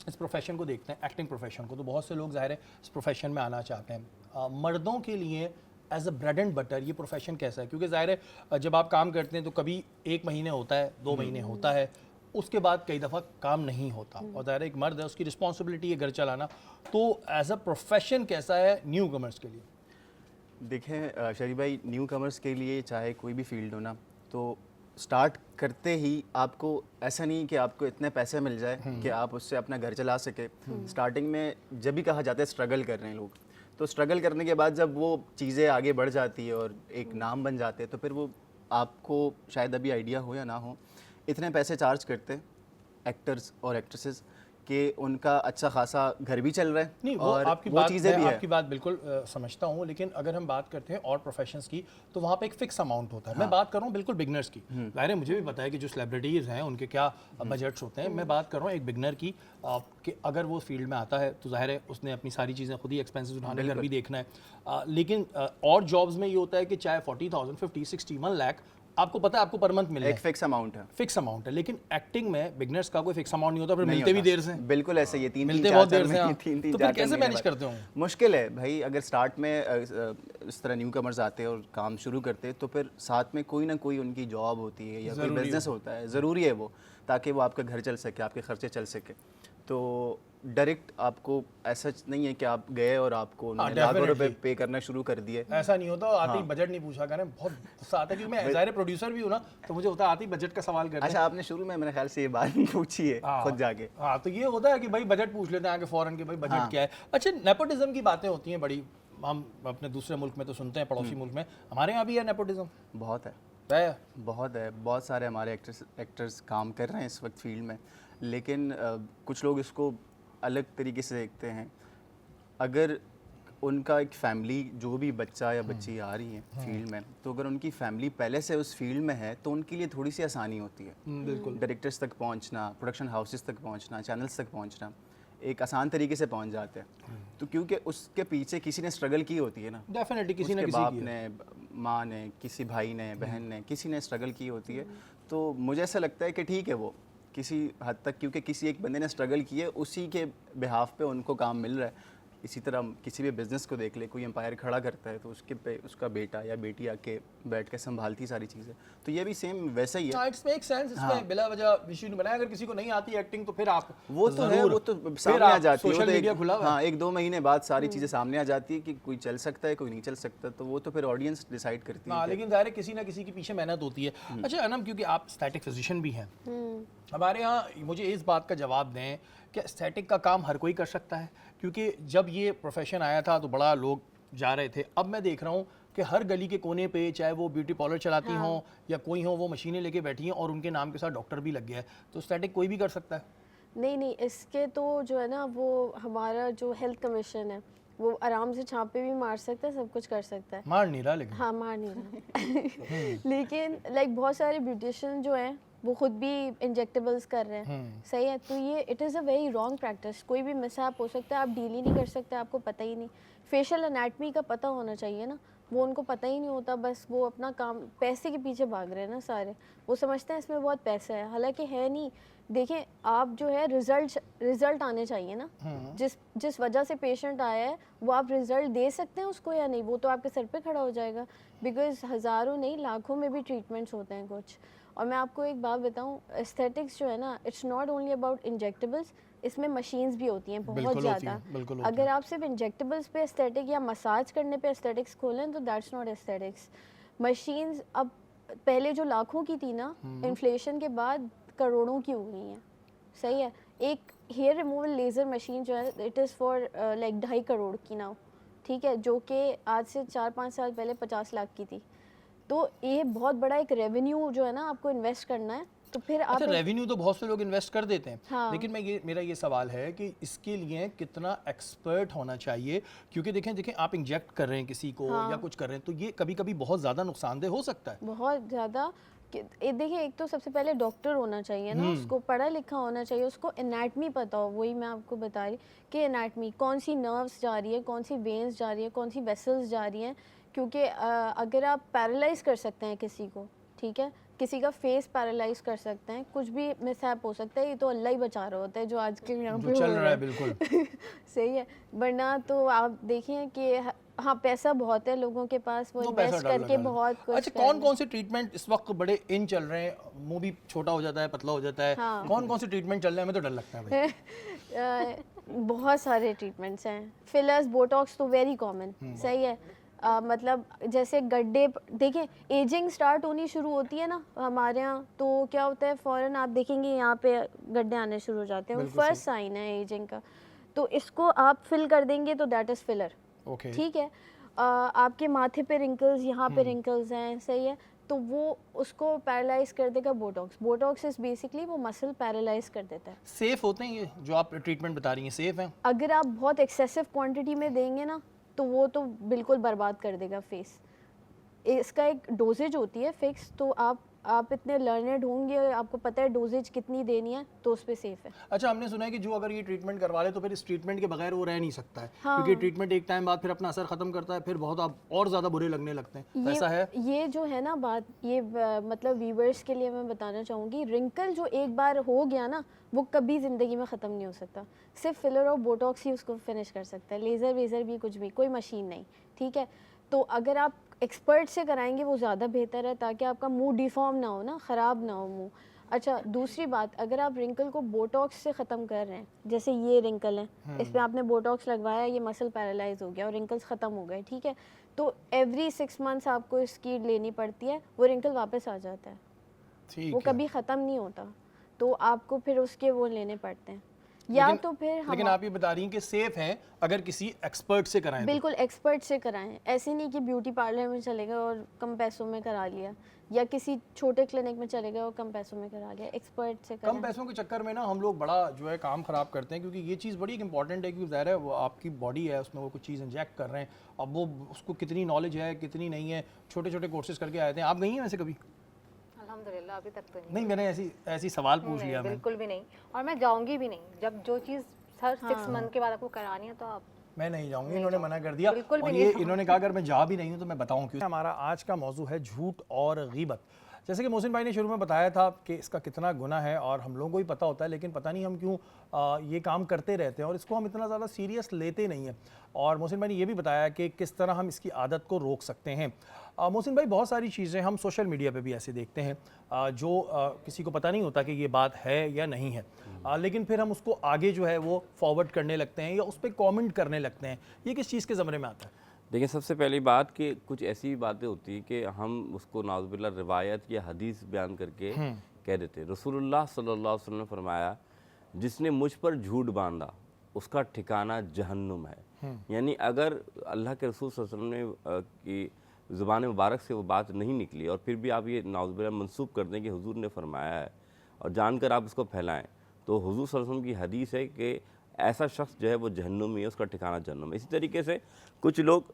इस प्रोफेशन को देखते हैं, एक्टिंग प्रोफेशन को, तो बहुत से लोग ज़ाहिर है इस प्रोफेशन में आना चाहते हैं। मर्दों के लिए as a bread and butter ये प्रोफेशन कैसा है? क्योंकि ज़ाहिर है जब आप काम करते हैं तो कभी 1 महीने होता है, 2 महीने होता है, उसके बाद कई दफ़ा काम नहीं होता, और ज़ाहिर है एक मर्द है, उसकी रिस्पॉन्सिबिलिटी है घर चलाना। तो एज अ प्रोफेशन कैसा है न्यू कमर्स के लिए? देखें शरीफ भाई, न्यू कमर्स के लिए चाहे कोई भी फील्ड हो ना, तो स्टार्ट करते ही आपको ऐसा नहीं कि आपको इतने पैसे मिल जाए कि आप उससे अपना घर चला सके। स्टार्टिंग में जब भी कहा जाता है स्ट्रगल कर रहे हैं लोग, तो स्ट्रगल करने के बाद जब वो चीज़ें आगे बढ़ जाती है और एक नाम बन जाते हैं, तो फिर वो आपको शायद अभी आइडिया हो या ना हो, इतने पैसे चार्ज करते हैं एक्टर्स और एक्ट्रेसेस कि उनका अच्छा खासा घर भी चल रहा है। नहीं, वो और आपकी वो बात, चीज़ें मैं भी है। आपकी बात बिल्कुल समझता हूँ, लेकिन अगर हम बात करते हैं और प्रोफेशंस की, तो वहाँ पे एक फिक्स अमाउंट होता है। मैं बात कर रहा हूँ बिल्कुल बिगनर्स की। ज़ाहिर है मुझे भी पता है कि जो सेलिब्रिटीज़ हैं उनके क्या बजट्स होते हैं। मैं बात कर रहा हूँ एक बिगनर की, कि अगर वो फील्ड में आता है तो ज़ाहिर है उसने अपनी सारी चीज़ें खुद ही एक्सपेंसेस उठाने, घर भी देखना है। लेकिन और जॉब्स में ये होता है कि चाहे 40,000, 50, 60, 1 लाख आपको पता है आपको पर मंथ मिल एक फिक्स अमाउंट है। फिक्स अमाउंट है। लेकिन एक्टिंग में बिगनर्स का कोई फिक्स अमाउंट नहीं होता, फिर नहीं मिलते भी होता। देर से। बिल्कुल ऐसे ही है, तीन मिलते तीन बहुत चार देर से, चार हाँ। महीने, तीन तीन तो फिर चार कैसे महीने मैनेज बाद। करते होंगे? मुश्किल है भाई, अगर स्टार्ट में इस तरह न्यू कमर्स आते हैं और काम शुरू करते हैं, तो फिर साथ में कोई ना कोई उनकी जॉब होती है या कोई बिजनेस होता है, ज़रूरी है वो, ताकि वो आपका घर चल सके, आपके खर्चे चल सके। तो डायरेक्ट आपको ऐसा नहीं है कि आप गए और आपको उन्होंने लाखों रुपए पे करना शुरू कर दिए। ऐसा नहीं होता, आते ही बजट नहीं पूछा करें, बहुत गुस्सा आता है, क्योंकि मैं ज़ाहिर प्रोड्यूसर भी हूँ ना, तो मुझे होता है आते ही बजट का सवाल करते हैं। अच्छा, आपने शुरू में मेरे ख्याल से ये बात पूछी है खुद जाके। हाँ, तो ये होता है कि भाई बजट पूछ लेते हैं आगे फौरन के, भाई बजट क्या है। अच्छा, नेपोटिज्म की बातें होती हैं बड़ी, हम अपने दूसरे मुल्क में तो सुनते हैं, पड़ोसी मुल्क में, हमारे यहाँ भी है नेपोटिज्म? बहुत है, बहुत है, बहुत सारे हमारे एक्टर्स काम कर रहे हैं इस वक्त फील्ड में, लेकिन कुछ लोग इसको अलग तरीके से देखते हैं। अगर उनका एक फैमिली, जो भी बच्चा या बच्ची आ रही है फील्ड में, तो अगर उनकी फैमिली पहले से उस फील्ड में है तो उनके लिए थोड़ी सी आसानी होती है। बिल्कुल। डायरेक्टर्स तक पहुंचना, प्रोडक्शन हाउसेस तक पहुंचना, चैनल्स तक पहुंचना एक आसान तरीके से पहुंच जाते हैं। तो क्योंकि उसके पीछे किसी ने स्ट्रगल की होती है ना, डेफिनेटली किसी ने उसके किसी बाप की ने, माँ ने, किसी भाई ने, बहन ने, किसी ने स्ट्रगल की होती है। तो मुझे ऐसा लगता है कि ठीक है वो किसी हद तक, क्योंकि किसी एक बंदे ने स्ट्रगल की है, उसी के बिहाफ पे उनको काम मिल रहा है, इसी तरह किसी भी बिज़नेस को देख ले, कोई एम्पायर खड़ा करता है तो उसके पे उसका बेटा या बेटी आके बैठ के संभालती सारी चीज़ें, तो ये भी सेम वैसा ही है। इट्स मेक सेंस, इसमें बिला वजह विषय नहीं बनाया। अगर किसी को नहीं आती एक्टिंग तो फिर आप वो तो है, वो तो फिर सामने आ आप जाती है, वो सोशल तो मीडिया खुला हुआ है। हाँ 1-2 महीने बाद सारी चीज़ें सामने आ जाती है कि कोई चल सकता है, कोई नहीं चल सकता, तो वो तो फिर ऑडियंस डिसाइड करती हाँ, है। लेकिन ज़ाहिर है किसी ना किसी के पीछे मेहनत होती है। अच्छा अनम, क्योंकि आप एस्थेटिक फिजिशियन भी हैं, हमारे यहाँ मुझे इस बात का जवाब दें कि एस्थेटिक का काम हर कोई कर सकता है? क्योंकि जब ये प्रोफेशन आया था तो बड़ा लोग जा रहे थे, अब मैं देख रहा हूँ कि हर गली के कोने पे, चाहे वो ब्यूटी पार्लर चलाती हों या कोई हो, वो मशीनें लेके बैठी हैं और उनके नाम के साथ डॉक्टर भी लग गया है। तो एस्थेटिक कोई भी कर सकता है? नहीं, इसके तो जो है ना, वो हमारा जो हेल्थ कमीशन है वो आराम से छापे भी मार सकता है, सब कुछ कर सकता है। मार नहीं रहा लेकिन। हाँ, मार नहीं रहा लेकिन लाइक बहुत सारे ब्यूटिशियन जो हैं वो खुद भी इंजेक्टेबल्स कर रहे हैं, सही है। तो ये it is a very wrong practice. कोई भी मिसहैप हो सकता है, आप डील ही नहीं कर सकते, आपको पता ही नहीं। फेशियल एनाटमी का पता होना चाहिए ना, वो उनको पता ही नहीं होता, बस वो अपना काम, पैसे के पीछे भाग रहे हैं ना सारे। वो समझते हैं इसमें बहुत पैसा है, हालांकि है नहीं। देखें आप जो है रिजल्ट आने चाहिए ना, जिस वजह से पेशेंट आया है वो आप रिजल्ट दे सकते हैं उसको या नहीं, वो तो आपके सर पे खड़ा हो जाएगा। बिकॉज हज़ारों नहीं लाखों में भी ट्रीटमेंट्स होते हैं कुछ। और मैं आपको एक बात बताऊं, एस्थेटिक्स जो है ना, it's not only about injectables, इसमें मशीन्स भी होती हैं बहुत ज़्यादा। अगर आप सिर्फ इंजेक्टेबल्स पे एस्थेटिक या मसाज करने पे एस्थेटिक्स खोलें तो दैट्स नॉट एस्थेटिक्स। मशीन्स अब पहले जो लाखों की थी ना, इन्फ्लेशन के बाद करोड़ों की हो गई हैं, सही है। एक हेयर रिमूवल लेज़र मशीन जो है, it is for like 2.5 crore की नाउ, ठीक है, जो कि आज से 4-5 साल पहले 50 लाख की थी। तो ये बहुत बड़ा एक रेवेन्यू जो है ना, आपको इन्वेस्ट करना है तो फिर आप रेवेन्यू तो बहुत से लोग इन्वेस्ट कर देते हैं, हाँ। लेकिन मेरा ये सवाल है कि इसके लिए कितना एक्सपर्ट होना चाहिए? क्योंकि देखें आप इंजेक्ट कर रहे हैं किसी को या कुछ कर रहे हैं, तो ये कभी कभी बहुत ज़्यादा नुकसानदेह हो सकता है। बहुत ज़्यादा। देखिए एक तो सबसे पहले डॉक्टर होना चाहिए ना, उसको पढ़ा लिखा होना चाहिए, उसको एनाटमी पता हो। वही मैं आपको बता रही कि एनाटमी, कौन सी नर्व्स जा रही है, कौन सी वेन्स जा रही है, कौन सी वेसल्स जा रही हैं। क्योंकि अगर आप पैरालाइज कर सकते हैं किसी को, ठीक है, किसी का फेस पैरालाइज कर सकते हैं, कुछ भी मिसहैप हो सकता है, ये तो अल्लाह ही बचा रहा होता है जो आज के यहाँ पे चल रहा है। बिल्कुल सही है। वरना तो आप देखें कि हाँ पैसा बहुत है लोगों के पास, वो इन्वेस्ट करके बहुत कुछ। अच्छा, कौन से ट्रीटमेंट इस वक्त बड़े इन चल रहे हैं? मुंह भी छोटा हो जाता है, पतला हो जाता है, हाँ। कौन से ट्रीटमेंट चल रहे हैं? हमें तो डर लगता है भाई। बहुत सारे ट्रीटमेंट्स हैं, फिलर्स, बोटॉक्स तो वेरी कॉमन, सही है। मतलब जैसे गड्ढे, देखें एजिंग स्टार्ट होनी शुरू होती है ना हमारे यहाँ, तो क्या होता है फ़ौरन आप देखेंगे यहाँ पे गड्ढे आने शुरू हो जाते हैं, वो फर्स्ट साइन है एजिंग का। तो इसको आप फिल कर देंगे तो दैट इज़ फिलर, ठीक है। आपके माथे पे रिंकल्स, यहाँ पे रिंकल्स हैं, सही है, तो वो उसको पैरालाइज कर देगा बोटॉक्स। बोटॉक्स इज बेसिकली वो मसल पैरालाइज कर देता है। सेफ होते हैं ये जो आप ट्रीटमेंट बता रही हैं, सेफ हैं? अगर आप बहुत एक्सेसिव क्वांटिटी में देंगे ना तो वो तो बिल्कुल बर्बाद कर देगा फेस। इसका एक डोजेज होती है फिक्स, तो आप इतने लर्नेड होंगे, आपको पता है डोजेज कितनी देनी है, तो उस पे सेफ है। अच्छा, हमने सुना है कि जो अगर ये ट्रीटमेंट करवा ले तो फिर इस ट्रीटमेंट के बगैर वो रह नहीं सकता है, हाँ। क्योंकि ट्रीटमेंट एक टाइम बाद फिर अपना असर खत्म करता है, फिर बहुत आप और ज़्यादा बुरे लगने लगते हैं। ऐसा है? ये जो है ना बात, ये मतलब व्यूअर्स के लिए मैं बताना चाहूँगी, रिंकल जो एक बार हो गया ना, वो कभी ज़िंदगी में ख़त्म नहीं हो सकता। सिर्फ फिलर और बोटॉक्स ही उसको फिनिश कर सकता है, लेज़र वेज़र भी कुछ भी, कोई मशीन नहीं, ठीक है। तो अगर आप एक्सपर्ट से कराएंगे वो ज़्यादा बेहतर है, ताकि आपका मुंह डिफॉर्म ना हो ना, ख़राब ना हो मुंह। अच्छा, दूसरी बात, अगर आप रिंकल को बोटॉक्स से ख़त्म कर रहे हैं, जैसे ये रिंकल है, इस पर आपने बोटॉक्स लगवाया, ये मसल पैरालाइज हो गया और रिंकल्स ख़त्म हो गए, ठीक है, तो एवरी 6 मंथ्स आपको इसकी लेनी पड़ती है, वो रिंकल वापस आ जाता है, ठीक वो है। कभी ख़त्म नहीं होता, तो आपको फिर उसके वो लेने पड़ते हैं, या तो फिर लेकिन आप ये बता रही हैं कि सेफ हैं अगर किसी एक्सपर्ट से कराएं तो। बिल्कुल एक्सपर्ट से कराएं, ऐसे नहीं कि ब्यूटी पार्लर में चले गए और कम पैसों में करा लिया, या किसी छोटे क्लिनिक में चले गए और कम पैसों में करा लिया, एक्सपर्ट से कराएं। कम पैसों के चक्कर में ना हम लोग बड़ा जो है काम ख़राब करते हैं, क्योंकि ये चीज़ बड़ी इंपॉर्टेंट है, क्योंकि ज़ाहिर है वो आपकी बॉडी है, उसमें वो कुछ चीज़ इंजेक्ट कर रहे हैं, अब वो उसको कितनी नॉलेज है कितनी नहीं है, छोटे छोटे कोर्सेज करके आए थे। आप गई हैं वैसे कभी? अल्हम्दुलिल्लाह अभी तक तो नहीं, मैंने ऐसी सवाल पूछ लिया। मैं बिल्कुल भी नहीं, और मैं जाऊंगी भी नहीं। जब जो चीज़ हर 6 मंथ के बाद आपको करानी है तो आप मैं नहीं जाऊंगी, इन्होंने मना कर दिया। बिल्कुल भी और नहीं ये इन्होंने कहा अगर मैं जा भी नहीं हूँ तो मैं बताऊँ क्यों। हमारा आज का मौजू है झूठ और गीबत। जैसे कि मोहसिन भाई ने शुरू में बताया था कि इसका कितना गुनाह है और हम लोगों को भी पता होता है, लेकिन पता नहीं हम क्यों ये काम करते रहते हैं और इसको हम इतना ज़्यादा सीरियस लेते नहीं हैं। और मोहसिन भाई ने ये भी बताया कि किस तरह हम इसकी आदत को रोक सकते हैं। मोहसिन भाई, बहुत सारी चीज़ें हम सोशल मीडिया पे भी ऐसे देखते हैं जो किसी को पता नहीं होता कि ये बात है या नहीं है, लेकिन फिर हम उसको आगे जो है वो फॉरवर्ड करने लगते हैं या उस पर कॉमेंट करने लगते हैं। ये किस चीज़ के ज़मरे में आता है? देखिए, सबसे पहली बात कि कुछ ऐसी बातें होती हैं कि हम उसको नाउज़ुबिल्लाह रिवायत या हदीस बयान करके कह देते हैं। रसूलुल्लाह सल्लल्लाहु अलैहि वसल्लम ने फरमाया, जिसने मुझ पर झूठ बांधा उसका ठिकाना जहन्नुम है। यानी अगर अल्लाह के रसूल सल्लल्लाहु अलैहि वसल्लम की ज़ुबान मुबारक से वो बात नहीं निकली और फिर भी आप ये नाउज़ुबिल्लाह मंसूब कर दें कि हुजूर ने फरमाया है और जानकर आप उसको फैलाएं, तो हुजूर सल्लल्लाहु अलैहि वसल्लम की हदीस है कि ऐसा शख्स जो है वो जहन्नुमी है, उसका ठिकाना जहन्नुम है। इसी तरीके से कुछ लोग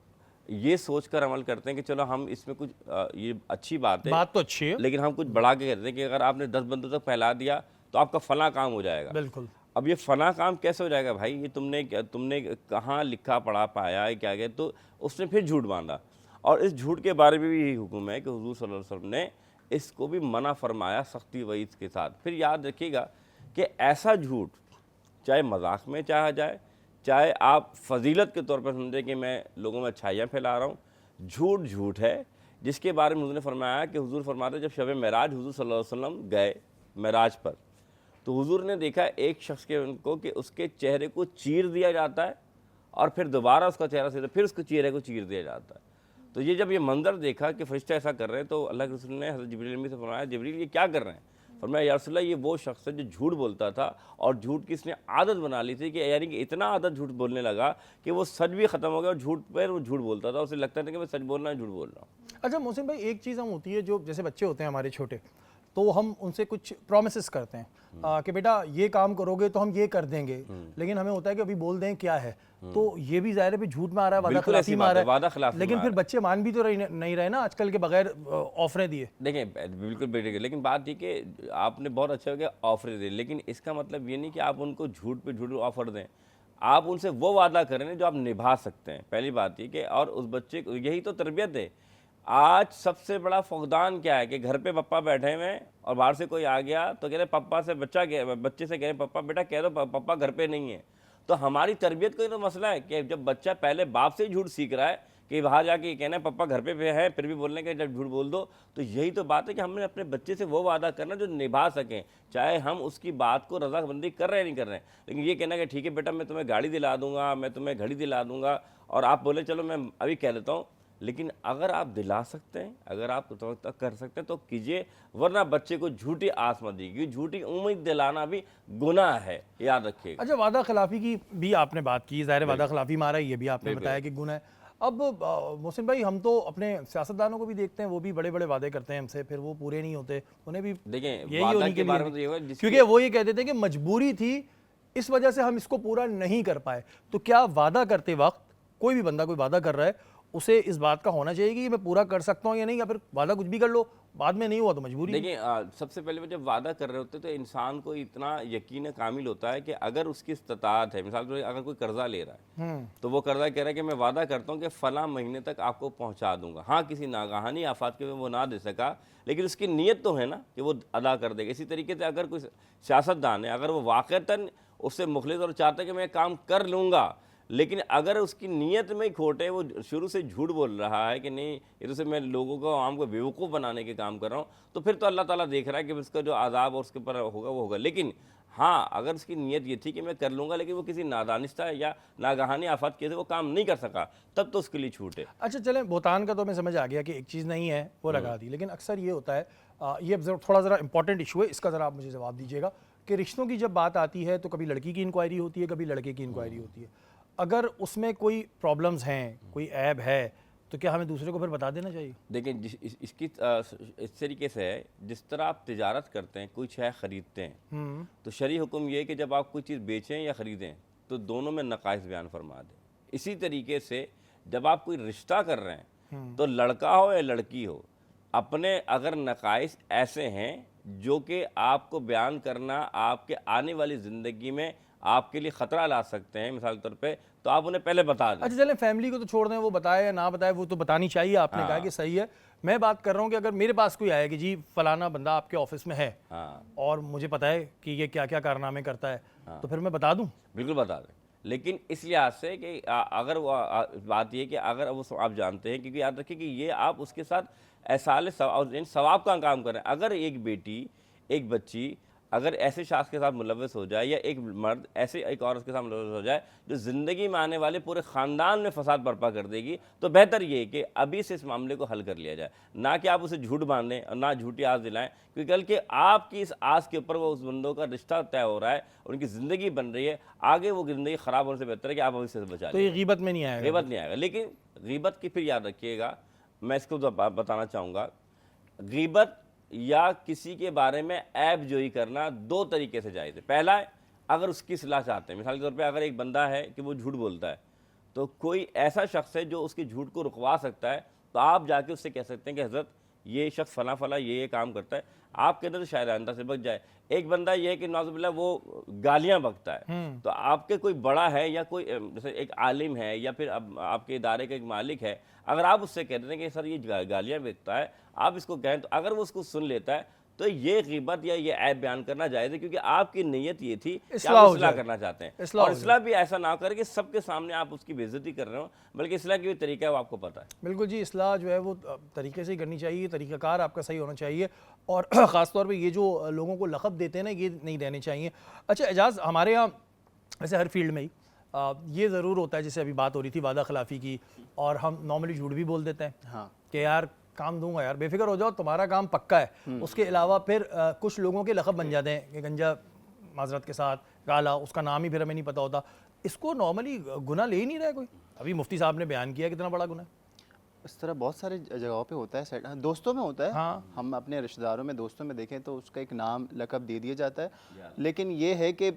ये सोचकर अमल करते हैं कि चलो हम इसमें कुछ ये अच्छी बात है, बात तो अच्छी है, लेकिन हम कुछ बढ़ा के कहते हैं कि अगर आपने 10 बंदों तक फैला दिया तो आपका फला काम हो जाएगा। बिल्कुल। अब ये फला काम कैसे हो जाएगा भाई? ये तुमने कहाँ लिखा पढ़ा पाया है क्या गया? तो उसने फिर झूठ बांधा और इस झूठ के बारे में भी यही हुक्म है कि हुजूर सल्लल्लाहु अलैहि वसल्लम ने इसको भी मना फरमाया सख्ती वईद के साथ। फिर याद रखिएगा कि ऐसा झूठ चाहे मजाक में चाहा जाए, चाहे आप फजीलत के तौर पर समझें कि मैं लोगों में अच्छाइयाँ फैला रहा हूँ, झूठ झूठ है। जिसके बारे में हुजूर ने फरमाया कि हुजूर फरमाते जब शब मेराज हुजूर सल्लल्लाहु अलैहि वसल्लम गए मेराज पर, तो हुजूर ने देखा एक शख्स के उनको कि उसके चेहरे को चीर दिया जाता है और फिर दोबारा उसका चेहरा सीधा फिर उसके चेहरे को चीर दिया जाता है। तो ये जब ये मंजर देखा कि फरिश्ता ऐसा कर रहे हैं, तो अल्लाह के रसूल ने हज़रत जिब्रील से फरमाया, जिब्रील ये क्या कर रहे हैं? फरमाया, या रसूलल्लाह ये वो शख्स है जो झूठ बोलता था और झूठ की इसने आदत बना ली थी कि यानी कि इतना आदत झूठ बोलने लगा कि वो सच भी ख़त्म हो गया और झूठ पर वो झूठ बोलता था। उसे लगता था कि मैं सच बोल रहा हूँ, झूठ बोल रहा हूँ। अच्छा मोहसिन भाई, एक चीज़ हम होती है जो जैसे बच्चे होते हैं हमारे छोटे, तो हम उनसे कुछ प्रोमिसेस करते हैं कि बेटा ये काम करोगे तो हम ये कर देंगे, लेकिन हमें होता है कि अभी बोल दें क्या है, तो ये भी ज़ाहिर है भी झूठ में आ रहा है, वादा बिल्कुल खिलाफी ऐसी में आ बात है, रहा वादा है, खिलाफी लेकिन में आ फिर रहा है। बच्चे मान भी तो नहीं रहे ना आजकल के बगैर ऑफरें दिए। देखें, बिल्कुल बेटे, लेकिन बात ये कि आपने बहुत अच्छा हो गया ऑफर दे, लेकिन इसका मतलब ये नहीं कि आप उनको झूठ पे झूठ ऑफर दें। आप उनसे वो वादा करें जो आप निभा सकते हैं। पहली बात ये कि और उस बच्चे को यही तो तरबियत है। आज सबसे बड़ा फुकदान क्या है कि घर पे पप्पा बैठे हुए हैं और बाहर से कोई आ गया तो कह रहे पप्पा से बच्चे से कह रहे पप्पा बेटा कह दो पप्पा घर पे नहीं है। तो हमारी तरबियत का ही तो मसला है कि जब बच्चा पहले बाप से ही झूठ सीख रहा है कि बाहर जाके कहना है पप्पा घर पे है, फिर भी बोलने के जब झूठ बोल दो, तो यही तो बात है कि हमने अपने बच्चे से वो वादा करना जो निभा सकें, चाहे हम उसकी बात को रजामंदी कर रहे हैं नहीं कर रहे हैं। लेकिन ये कहना कि ठीक है बेटा मैं तुम्हें गाड़ी दिला दूंगा, मैं तुम्हें घड़ी दिला दूंगा, और आप बोले चलो मैं अभी कह लेता हूँ, लेकिन अगर आप दिला सकते हैं, अगर आप तक कर सकते हैं तो कीजिए, वरना बच्चे को झूठी आस मत दीजिए। झूठी उम्मीद दिलाना भी गुनाह है, याद रखिएगा। अच्छा, वादा खिलाफी की भी आपने बात की, ज़ाहिर वादा खिलाफी मारा, ये भी आपने बताया कि गुनाह है। अब मोहसिन भाई, हम तो अपने सियासतदानों को भी देखते हैं, वो भी बड़े बड़े वादे करते हैं हमसे, फिर वो पूरे नहीं होते, उन्हें भी देखें यही वादा होने के के बारे में लिए, तो ये हुआ क्योंकि वो ये कहते थे कि मजबूरी थी, इस वजह से हम इसको पूरा नहीं कर पाए। तो क्या वादा करते वक्त कोई भी बंदा कोई वादा कर रहा है, उसे इस बात का होना चाहिए कि मैं पूरा कर सकता हूँ या नहीं, या फिर वादा कुछ भी कर लो बाद में नहीं हुआ तो मजबूरी? देखिए, सबसे पहले में जब वादा कर रहे होते तो इंसान को इतना यकीन कामिल होता है कि अगर उसकी इस्तात है, मिसाल के अगर कोई कर्जा ले रहा है तो वो कर्जा कह रहा है कि मैं वादा करता हूँ कि फ़लाँ महीने तक आपको पहुँचा दूंगा। हाँ, किसी नागहानी आफात के में वो ना दे सका, लेकिन उसकी नीयत तो है ना कि वो अदा कर देगा। इसी तरीके से अगर कोई सियासतदान है, अगर वो वाक़तन उससे मुखलिस और चाहता है कि मैं काम कर लूँगा, लेकिन अगर उसकी नीयत में ही खोट है, वो शुरू से झूठ बोल रहा है कि नहीं ये तो सिर्फ मैं लोगों को आम को बेवकूफ़ बनाने के काम कर रहा हूँ, तो फिर तो अल्लाह ताला देख रहा है कि उसका जो आज़ाब और उसके ऊपर होगा वो होगा। लेकिन हाँ, अगर उसकी नीयत ये थी कि मैं कर लूँगा, लेकिन वो किसी नादानिस्ता या नागहानी आफत के से वो काम नहीं कर सका, तब तो उसके लिए छूट है। अच्छा चलें, बोतान का तो हमें समझ आ गया कि एक चीज़ नहीं है वो लगा दी, लेकिन अक्सर ये होता है, ये थोड़ा ज़रा इंपॉर्टेंट इशू है, इसका ज़रा आप मुझे जवाब दीजिएगा कि रिश्तों की जब बात आती है तो कभी लड़की की इंक्वायरी होती है, कभी लड़के की इंक्वायरी होती है। अगर उसमें कोई प्रॉब्लम्स हैं, कोई ऐब है, तो क्या हमें दूसरे को फिर बता देना चाहिए? देखिए, इसकी इस तरीके से है, जिस तरह आप तिजारत करते हैं, कोई शय ख़रीदते हैं, तो शरई हुक्म ये है कि जब आप कोई चीज़ बेचें या ख़रीदें तो दोनों में नकाइस बयान फरमा दें। इसी तरीके से जब आप कोई रिश्ता कर रहे हैं तो लड़का हो या लड़की हो, अपने अगर नकाइस ऐसे हैं जो कि आपको बयान करना आपके आने वाली ज़िंदगी में आपके लिए ख़तरा ला सकते हैं मिसाल के तौर पे, तो आप उन्हें पहले बता दें। अच्छा चलें, फैमिली को तो छोड़ दें, वो बताए या ना बताए, वो तो बतानी चाहिए, आपने कहा कि सही है। मैं बात कर रहा हूँ कि अगर मेरे पास कोई आया कि जी फलाना बंदा आपके ऑफिस में है और मुझे पता है कि ये क्या क्या कारनामे करता है, तो फिर मैं बता दूँ? बिल्कुल बता दें, लेकिन इस लिहाज से कि अगर वो बात ये कि अगर वो आप जानते हैं, क्योंकि याद रखिए कि ये आप उसके साथ एहसाल सवाब का काम कर रहे हैं। अगर एक बेटी, एक बच्ची अगर ऐसे शख्स के साथ मुलव्वस हो जाए, या एक मर्द ऐसे एक औरत के साथ मुलव्वस हो जाए जो ज़िंदगी में आने वाले पूरे ख़ानदान में फसाद बर्पा कर देगी, तो बेहतर ये है कि अभी से इस मामले को हल कर लिया जाए, ना कि आप उसे झूठ बांधें और ना झूठी आस दिलाएं, क्योंकि कल के आपकी इस आस के ऊपर वो उस बंदों का रिश्ता तय हो रहा है, उनकी ज़िंदगी बन रही है, आगे वो ज़िंदगी ख़राब होने से बेहतर है कि आप अभी से बचा तो ये गीबत में नहीं आएगा? गीबत नहीं आएगा। लेकिन गीबत की फिर याद रखिएगा, मैं इसको बताना चाहूँगा, गीबत या किसी के बारे में ऐब जोई करना दो तरीके से जायज़ है। पहला है, अगर उसकी इस्लाह चाहते हैं, मिसाल के तौर पे अगर एक बंदा है कि वो झूठ बोलता है, तो कोई ऐसा शख्स है जो उसके झूठ को रुकवा सकता है, तो आप जाके उससे कह सकते हैं कि हज़रत ये शख्स फला फला ये काम करता है, आपके अंदर से शायद आइंदा से बच जाए। एक बंदा ये है कि नाज़ुबिल्लाह वो गालियाँ बकता है, तो आपके कोई बड़ा है या कोई जैसे एक आलिम है या फिर आपके इदारे का एक मालिक है, अगर आप उससे कह देते हैं कि सर ये गालियाँ बेचता है, आप इसको कहें, तो अगर वो उसको सुन लेता है, तो ये ग़ीबत या ये ऐब बयान करना जायज़ है, क्योंकि आपकी नीयत ये थी कि आप इस्लाह करना चाहते हैं। और इस्लाह भी ऐसा ना करें कि सबके सामने आप उसकी बेइज्जती कर रहे हो, बल्कि इस्लाह की भी तरीका है वो आपको पता है। बिल्कुल जी, इस्लाह जो है वो तरीके से ही करनी चाहिए, तरीक़ाकार आपका सही होना चाहिए, और ख़ास तौर पे ये जो लोगों को लक़ब देते हैं ना, ये नहीं देने चाहिए। अच्छा एजाज़, हमारे यहाँ वैसे हर फील्ड में ही ये ज़रूर होता है, जैसे अभी बात हो रही थी वादा खिलाफ़ी की, और हम नॉर्मली झूठ भी बोल देते हैं कि यार काम दूंगा, यार बेफिक्र हो जाओ, तुम्हारा काम पक्का है। उसके अलावा फिर कुछ लोगों के लक़ब बन जाते हैं कि गंजा, माजरत के साथ, काला, उसका नाम ही फिर हमें नहीं पता होता। इसको नॉर्मली गुनाह ले ही नहीं रहा है कोई। अभी मुफ्ती साहब ने बयान किया कितना बड़ा गुनाह है। इस तरह बहुत सारी जगहों पे होता है, दोस्तों में होता है। हाँ। हम अपने रिश्तेदारों में, दोस्तों में देखें तो उसका एक नाम लक़ब दे दिया जाता है, लेकिन ये है कि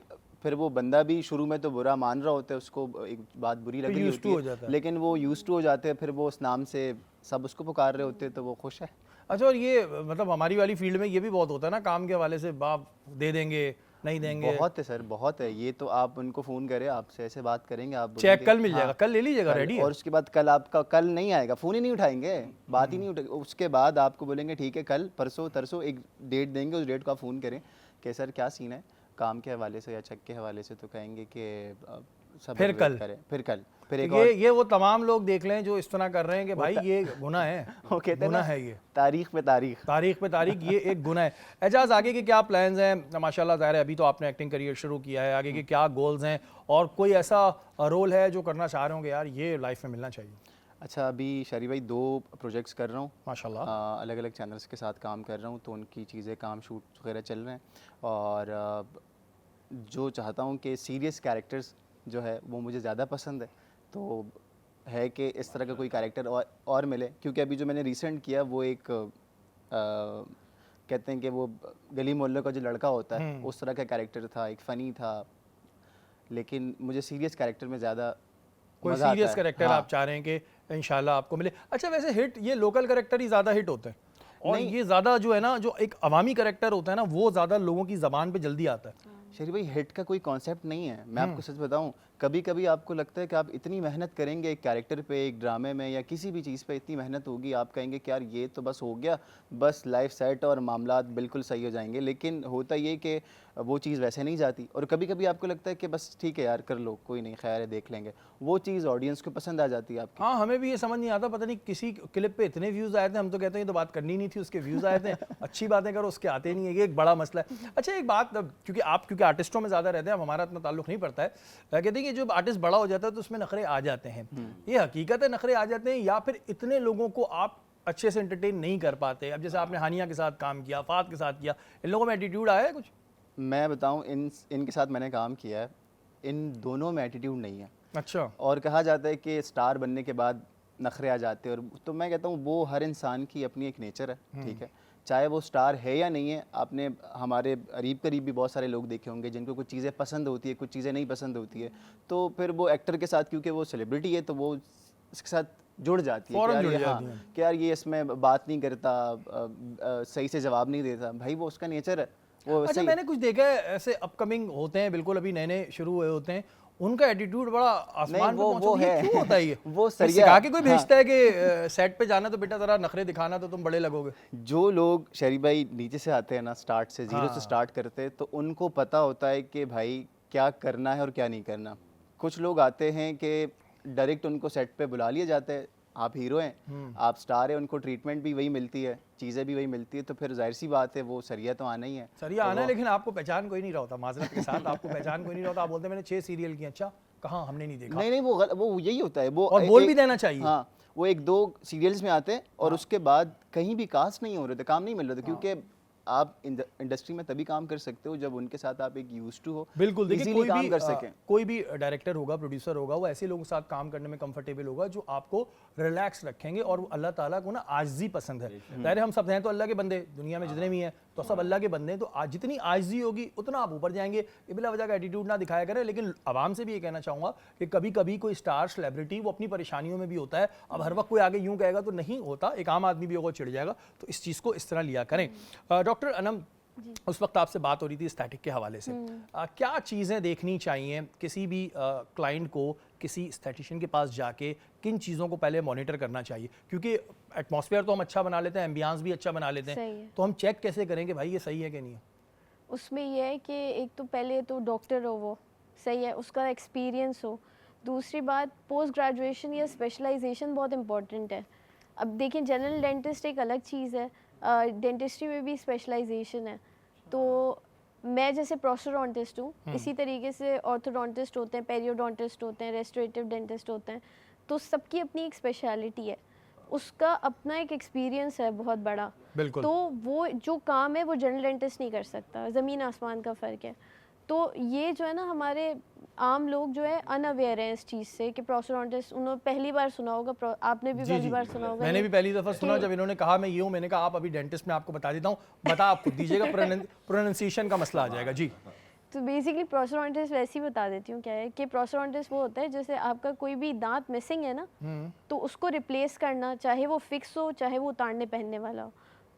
फिर वो बंदा भी शुरू में तो बुरा मान रहा होता है, उसको एक बात बुरी लग रही होती है, लेकिन वो यूज़ टू हो जाते हैं, फिर वो उस नाम से सब उसको पुकार रहे होते हैं, तो वो खुश है। अच्छा, और ये मतलब हमारी वाली फील्ड में ये भी बहुत होता है ना, काम के हवाले से बाप दे देंगे, नहीं देंगे। बहुत है सर, बहुत है ये। तो आप उनको फ़ोन करें, आपसे ऐसे बात करेंगे, आप चेक कल मिल जाएगा, कल ले लीजिएगा, रेडी है। और उसके बाद कल आपका कल नहीं आएगा, फ़ोन ही नहीं उठाएंगे, बात ही नहीं उठाएंगे। उसके बाद आपको बोलेंगे ठीक है, कल परसों तरसों एक डेट देंगे, उस डेट को आप फ़ोन करें कि सर क्या सीन है काम के हवाले से या चेक के हवाले से, तो कहेंगे कि सब फिर कल करें, फिर कल, फिर एक ये वो तमाम लोग देख लें जो इस तरह कर रहे हैं कि भाई ये गुनाह है। वो कहते हैं गुनाह ना, है ये, तारीख पे तारीख, तारीख पे तारीख, ये एक गुनाह है। एजाज, आगे के क्या प्लान्स हैं? माशाल्लाह ज़ाहिर है अभी तो आपने एक्टिंग करियर शुरू किया है, आगे के क्या गोल्स हैं, और कोई ऐसा रोल है जो करना चाह रहे होंगे यार ये लाइफ में मिलना चाहिए? अच्छा, अभी शरी भाई 2 प्रोजेक्ट्स कर रहा हूँ माशाल्लाह, अलग अलग चैनल्स के साथ काम कर रहा हूँ, तो उनकी चीज़ें, काम शूट वगैरह चल रहे हैं। और जो चाहता हूँ कि सीरियस कैरेक्टर्स जो है वो मुझे ज़्यादा पसंद है, तो है कि इस तरह का कोई कैरेक्टर और मिले, क्योंकि अभी जो मैंने रिसेंट किया वो एक कहते हैं कि वो गली मोहल्ले का जो लड़का होता है उस तरह का कैरेक्टर था, एक फ़नी था, लेकिन मुझे सीरियस कैरेक्टर में ज़्यादा कोई सीरियस कैरेक्टर आप चाह रहे हैं कि इंशाल्लाह आपको मिले। अच्छा, वैसे हिट ये लोकल कैरेक्टर ही ज़्यादा हिट होते हैं, और ये ज़्यादा जो है ना, जो एक अवामी कैरेक्टर होता है ना, वो ज़्यादा लोगों की ज़बान पे जल्दी आता है। शरीफ भाई, हिट का कोई कॉन्सेप्ट नहीं है, मैं आपको सच बताऊं, कभी कभी आपको लगता है कि आप इतनी मेहनत करेंगे एक कैरेक्टर पे, एक ड्रामे में या किसी भी चीज़ पे, इतनी मेहनत होगी, आप कहेंगे कि यार ये तो बस हो गया, बस लाइफ सेट और मामलात बिल्कुल सही हो जाएंगे, लेकिन होता ये कि वो चीज़ वैसे नहीं जाती। और कभी कभी आपको लगता है कि बस ठीक है यार, कर लो, कोई नहीं, खैर है, देख लेंगे, वो चीज़ ऑडियंस को पसंद आ जाती है आपकी। हाँ, हमें भी ये समझ नहीं आता, पता नहीं किसी क्लिप पे इतने व्यूज़ आए थे, हम तो कहते हैं ये तो बात करनी नहीं थी, उसके व्यूज़ आए थे। अच्छी बातें करो, उसके आते नहीं है, ये एक बड़ा मसला है। अच्छा, एक बात, क्योंकि आर्टिस्टों में ज़्यादा रहते हैं, अब हमारा इतना ताल्लुक नहीं पड़ता है, कहते हैं कि जब आर्टिस्ट बड़ा हो जाता है तो उसमें नखरे आ जाते हैं। ये हकीकत है, नखरे आ जाते हैं, या फिर इतने लोगों को आप अच्छे से एंटरटेन नहीं कर पाते? अब जैसे आपने हानिया के साथ काम किया, फात के साथ किया, इन लोगों में एटीट्यूड आया है कुछ? मैं बताऊं, इनके साथ मैंने काम किया है, इन दोनों में एटीट्यूड नहीं है। अच्छा। और कहा जाता है कि स्टार बनने के बाद नखरे आ जाते हैं, और तो मैं कहता हूँ वो हर इंसान की अपनी एक नेचर है, ठीक है, चाहे वो स्टार है या नहीं है। आपने हमारे करीब भी बहुत सारे लोग देखे होंगे जिनको कुछ चीज़ें पसंद होती है, कुछ चीज़ें नहीं पसंद होती है, तो फिर वो एक्टर के साथ, क्योंकि वो सेलिब्रिटी है, तो वो इसके साथ जुड़ जाती है कि यार ये इसमें बात नहीं करता, सही से जवाब नहीं देता। भाई वो उसका नेचर है, वो अच्छा, वैसे ही- मैंने कुछ देखा है ऐसे अपकमिंग होते हैं, बिल्कुल अभी नए नए शुरू हुए होते हैं, उनका एटीट्यूड बड़ा आसमान पे वो पहुंचा हुआ है। है। क्यों होता है ये? वो ये सरिया- सिखा के कोई हाँ। भेजता है कि सेट पे जाना तो बेटा जरा नखरे दिखाना तो तुम बड़े लगोगे। जो लोग शहरी भाई नीचे से आते हैं ना, स्टार्ट से जीरो हाँ। से स्टार्ट करते हैं, तो उनको पता होता है कि भाई क्या करना है और क्या नहीं करना। कुछ लोग आते हैं कि डायरेक्ट उनको सेट पे बुला लिया जाता है, आप हीरो हैं, आप स्टार हैं, उनको ट्रीटमेंट भी वही मिलती है, चीज़ें भी वही मिलती है, तो फिर जाहिर सी बात है वो सरिया तो आना ही है। सरिया आना है, लेकिन आपको पहचान कोई नहीं रहा होता, माजरत के साथ आपको पहचान कोई नहीं रहा होता। आप बोलते हैं मैंने 6 सीरियल किए, अच्छा कहाँ हमने नहीं देखा। नहीं नहीं, वो यही होता है वो। और बोल भी देना चाहिए। हाँ, वो 1-2 सीरियल्स में आते हैं और उसके बाद कहीं भी कास्ट नहीं हो रहे थे, काम नहीं मिल रहे थे, क्योंकि आप इंडस्ट्री में तभी काम कर सकते हो जब उनके साथ आप एक यूज्ड टू हो, बिल्कुल, देखिए easily कोई काम भी कर सकें। कोई भी डायरेक्टर होगा, प्रोड्यूसर होगा, वो ऐसे लोगों के साथ काम करने में कंफर्टेबल होगा जो आपको रिलैक्स रखेंगे, और वो अल्लाह ताला को ना आजिज़ी पसंद है। ज़ाहिर है हम सब हैं तो अल्लाह के बंदे, दुनिया में जितने भी हैं तो सब अल्लाह के बंदे हैं, तो आज जितनी आजिज़ी होगी उतना आप ऊपर जाएंगे। ये बिला वजह का एटीट्यूड ना दिखाया करें। लेकिन आवाम से भी ये कहना चाहूँगा कि कभी कभी कोई स्टार सेलिब्रिटी वो अपनी परेशानियों में भी होता है। अब हर वक्त कोई आगे यूँ कहेगा तो नहीं होता, एक आम आदमी भी होगा चिढ़ जाएगा, तो इस चीज़ को इस तरह लिया करें। डॉक्टर अनम, उस वक्त आपसे बात हो रही थी स्टैटिक के हवाले से, क्या चीज़ें देखनी चाहिए किसी भी क्लाइंट को किसी स्टैटिशियन के पास जाके, किन चीज़ों को पहले मॉनिटर करना चाहिए? क्योंकि एटमॉस्फेयर तो हम अच्छा बना लेते हैं, एम्बियंस भी अच्छा बना लेते सही हैं, है। तो हम चेक कैसे करें कि भाई ये सही है कि नहीं है? उसमें यह है कि एक तो पहले तो डॉक्टर हो, वो सही है, उसका एक्सपीरियंस हो। दूसरी बात, पोस्ट ग्रेजुएशन या स्पेशलाइजेशन बहुत इंपॉर्टेंट है। अब देखिए, जनरल डेंटिस्ट एक अलग चीज़ है, डेंटिस्ट्री में भी स्पेशलाइजेशन है। तो मैं जैसे प्रोस्टोडोंटिस्ट हूँ, इसी तरीके से ऑर्थोडोंटिस्ट होते हैं, पेरियोडोंटिस्ट होते हैं, रेस्टोरेटिव डेंटिस्ट होते हैं, तो सबकी अपनी एक स्पेशलिटी है, उसका अपना एक एक्सपीरियंस है बहुत बड़ा। बिल्कुल। तो वो जो काम है वो जनरल डेंटिस्ट नहीं कर सकता, ज़मीन आसमान का फ़र्क है। तो ये जो है ना, हमारे आम लोग जो है अनअवेयर हैं इस चीज़ से कि प्रोस्टोडोंटिस्ट, उन्होंने पहली बार सुना होगा, आपने भी पहली बार सुना होगा। मैंने ये भी पहली दफ़ा सुना कि- जब इन्होंने कहा मैं ये हूँ, मैंने कहा आप अभी डेंटिस्ट में आपको बता देता हूँ, बता आप खुद दीजिएगा, प्रोनाउंसिएशन का मसला आ जाएगा। जी तो बेसिकली प्रोस्टोडोंटिस्ट वैसे ही बता देती हूँ क्या है कि प्रोस्टोडोंटिस्ट वो होता है जैसे आपका कोई भी दांत मिसिंग है ना, तो उसको रिप्लेस करना, चाहे वो फिक्स हो चाहे वो उतारने पहनने वाला हो,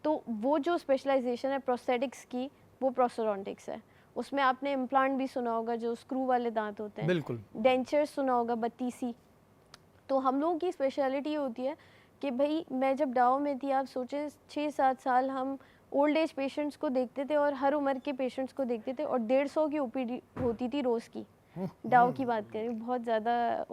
तो वो जो स्पेशलाइजेशन है प्रोस्थेटिक्स की, वो प्रोस्टोडोंटिक्स है। उसमें आपने इम्प्लांट भी सुना होगा, जो स्क्रू वाले दांत होते हैं, बिल्कुल। डेंचर सुना होगा, बत्तीसी। तो हम लोगों की स्पेशलिटी होती है कि भाई, मैं जब डाओ में थी, आप सोचें 6-7 साल हम ओल्ड एज पेशेंट्स को देखते थे और हर उम्र के पेशेंट्स को देखते थे, और 150 की ओपीडी होती थी रोज़ की। डाओ की बात करें, बहुत ज़्यादा।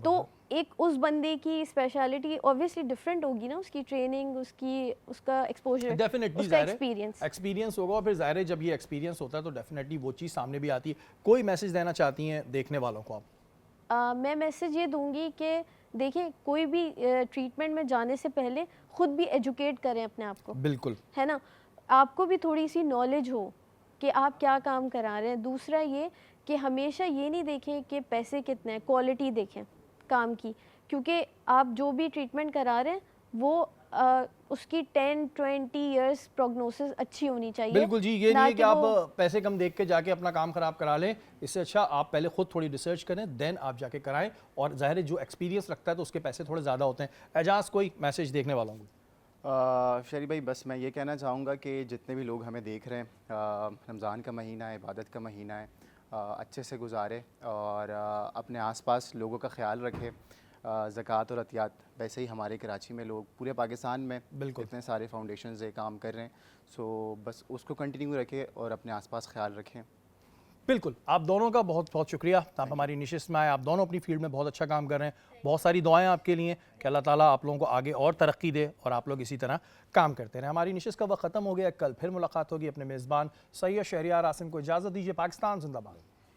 तो एक उस बंदे की स्पेशलिटी ऑब्वियसली डिफरेंट होगी ना, उसकी ट्रेनिंग, उसका एक्सपोजर, डेफिनेटली उसका एक्सपीरियंस एक्सपीरियंस होगा, और फिर ज़ाहिर है जब ये एक्सपीरियंस होता है तो डेफिनेटली वो चीज़ सामने भी आती है। कोई मैसेज देना चाहती हैं देखने वालों को आप? मैं मैसेज ये दूंगी कि देखिए, कोई भी ट्रीटमेंट में जाने से पहले खुद भी एजुकेट करें अपने आप को, बिल्कुल। है ना, आपको भी थोड़ी सी नॉलेज हो कि आप क्या काम करा रहे हैं। दूसरा ये कि हमेशा ये नहीं देखें कि पैसे कितने हैं, क्वालिटी देखें काम की, क्योंकि आप जो भी ट्रीटमेंट करा रहे हैं वो उसकी 10-20 इयर्स प्रोग्नोसिस अच्छी होनी चाहिए। बिल्कुल जी, ये ना नहीं है कि आप वो- पैसे कम देख के जाके अपना काम खराब करा लें। इससे अच्छा आप पहले खुद थोड़ी रिसर्च करें, देन आप जाके कराएं, और ज़ाहिर है जो एक्सपीरियंस रखता है तो उसके पैसे थोड़े ज़्यादा होते हैं। एजाज, कोई मैसेज देखने वालों को? शरी भाई, बस मैं ये कहना चाहूँगा कि जितने भी लोग हमें देख रहे हैं, रमज़ान का महीना है, इबादत का महीना है, अच्छे से गुजारे और अपने आसपास लोगों का ख्याल रखें। ज़कात और अतियात, वैसे ही हमारे कराची में लोग, पूरे पाकिस्तान में बिल्कुल इतने सारे फाउंडेशंस ये काम कर रहे हैं, सो बस उसको कंटिन्यू रखें और अपने आसपास ख्याल रखें। बिल्कुल, आप दोनों का बहुत बहुत शुक्रिया, आप हमारी निशिस्त में आए। आप दोनों अपनी फील्ड में बहुत अच्छा काम कर रहे हैं। बहुत सारी दुआएं आपके लिए कि अल्लाह ताला आप लोगों को आगे और तरक्की दे और आप लोग इसी तरह काम करते रहें। हमारी निशिस्त का वक्त ख़त्म हो गया, कल फिर मुलाकात होगी। अपने मेज़बान सैयद शहरियार आसिम को इजाज़त दीजिए। पाकिस्तान जिंदाबाद।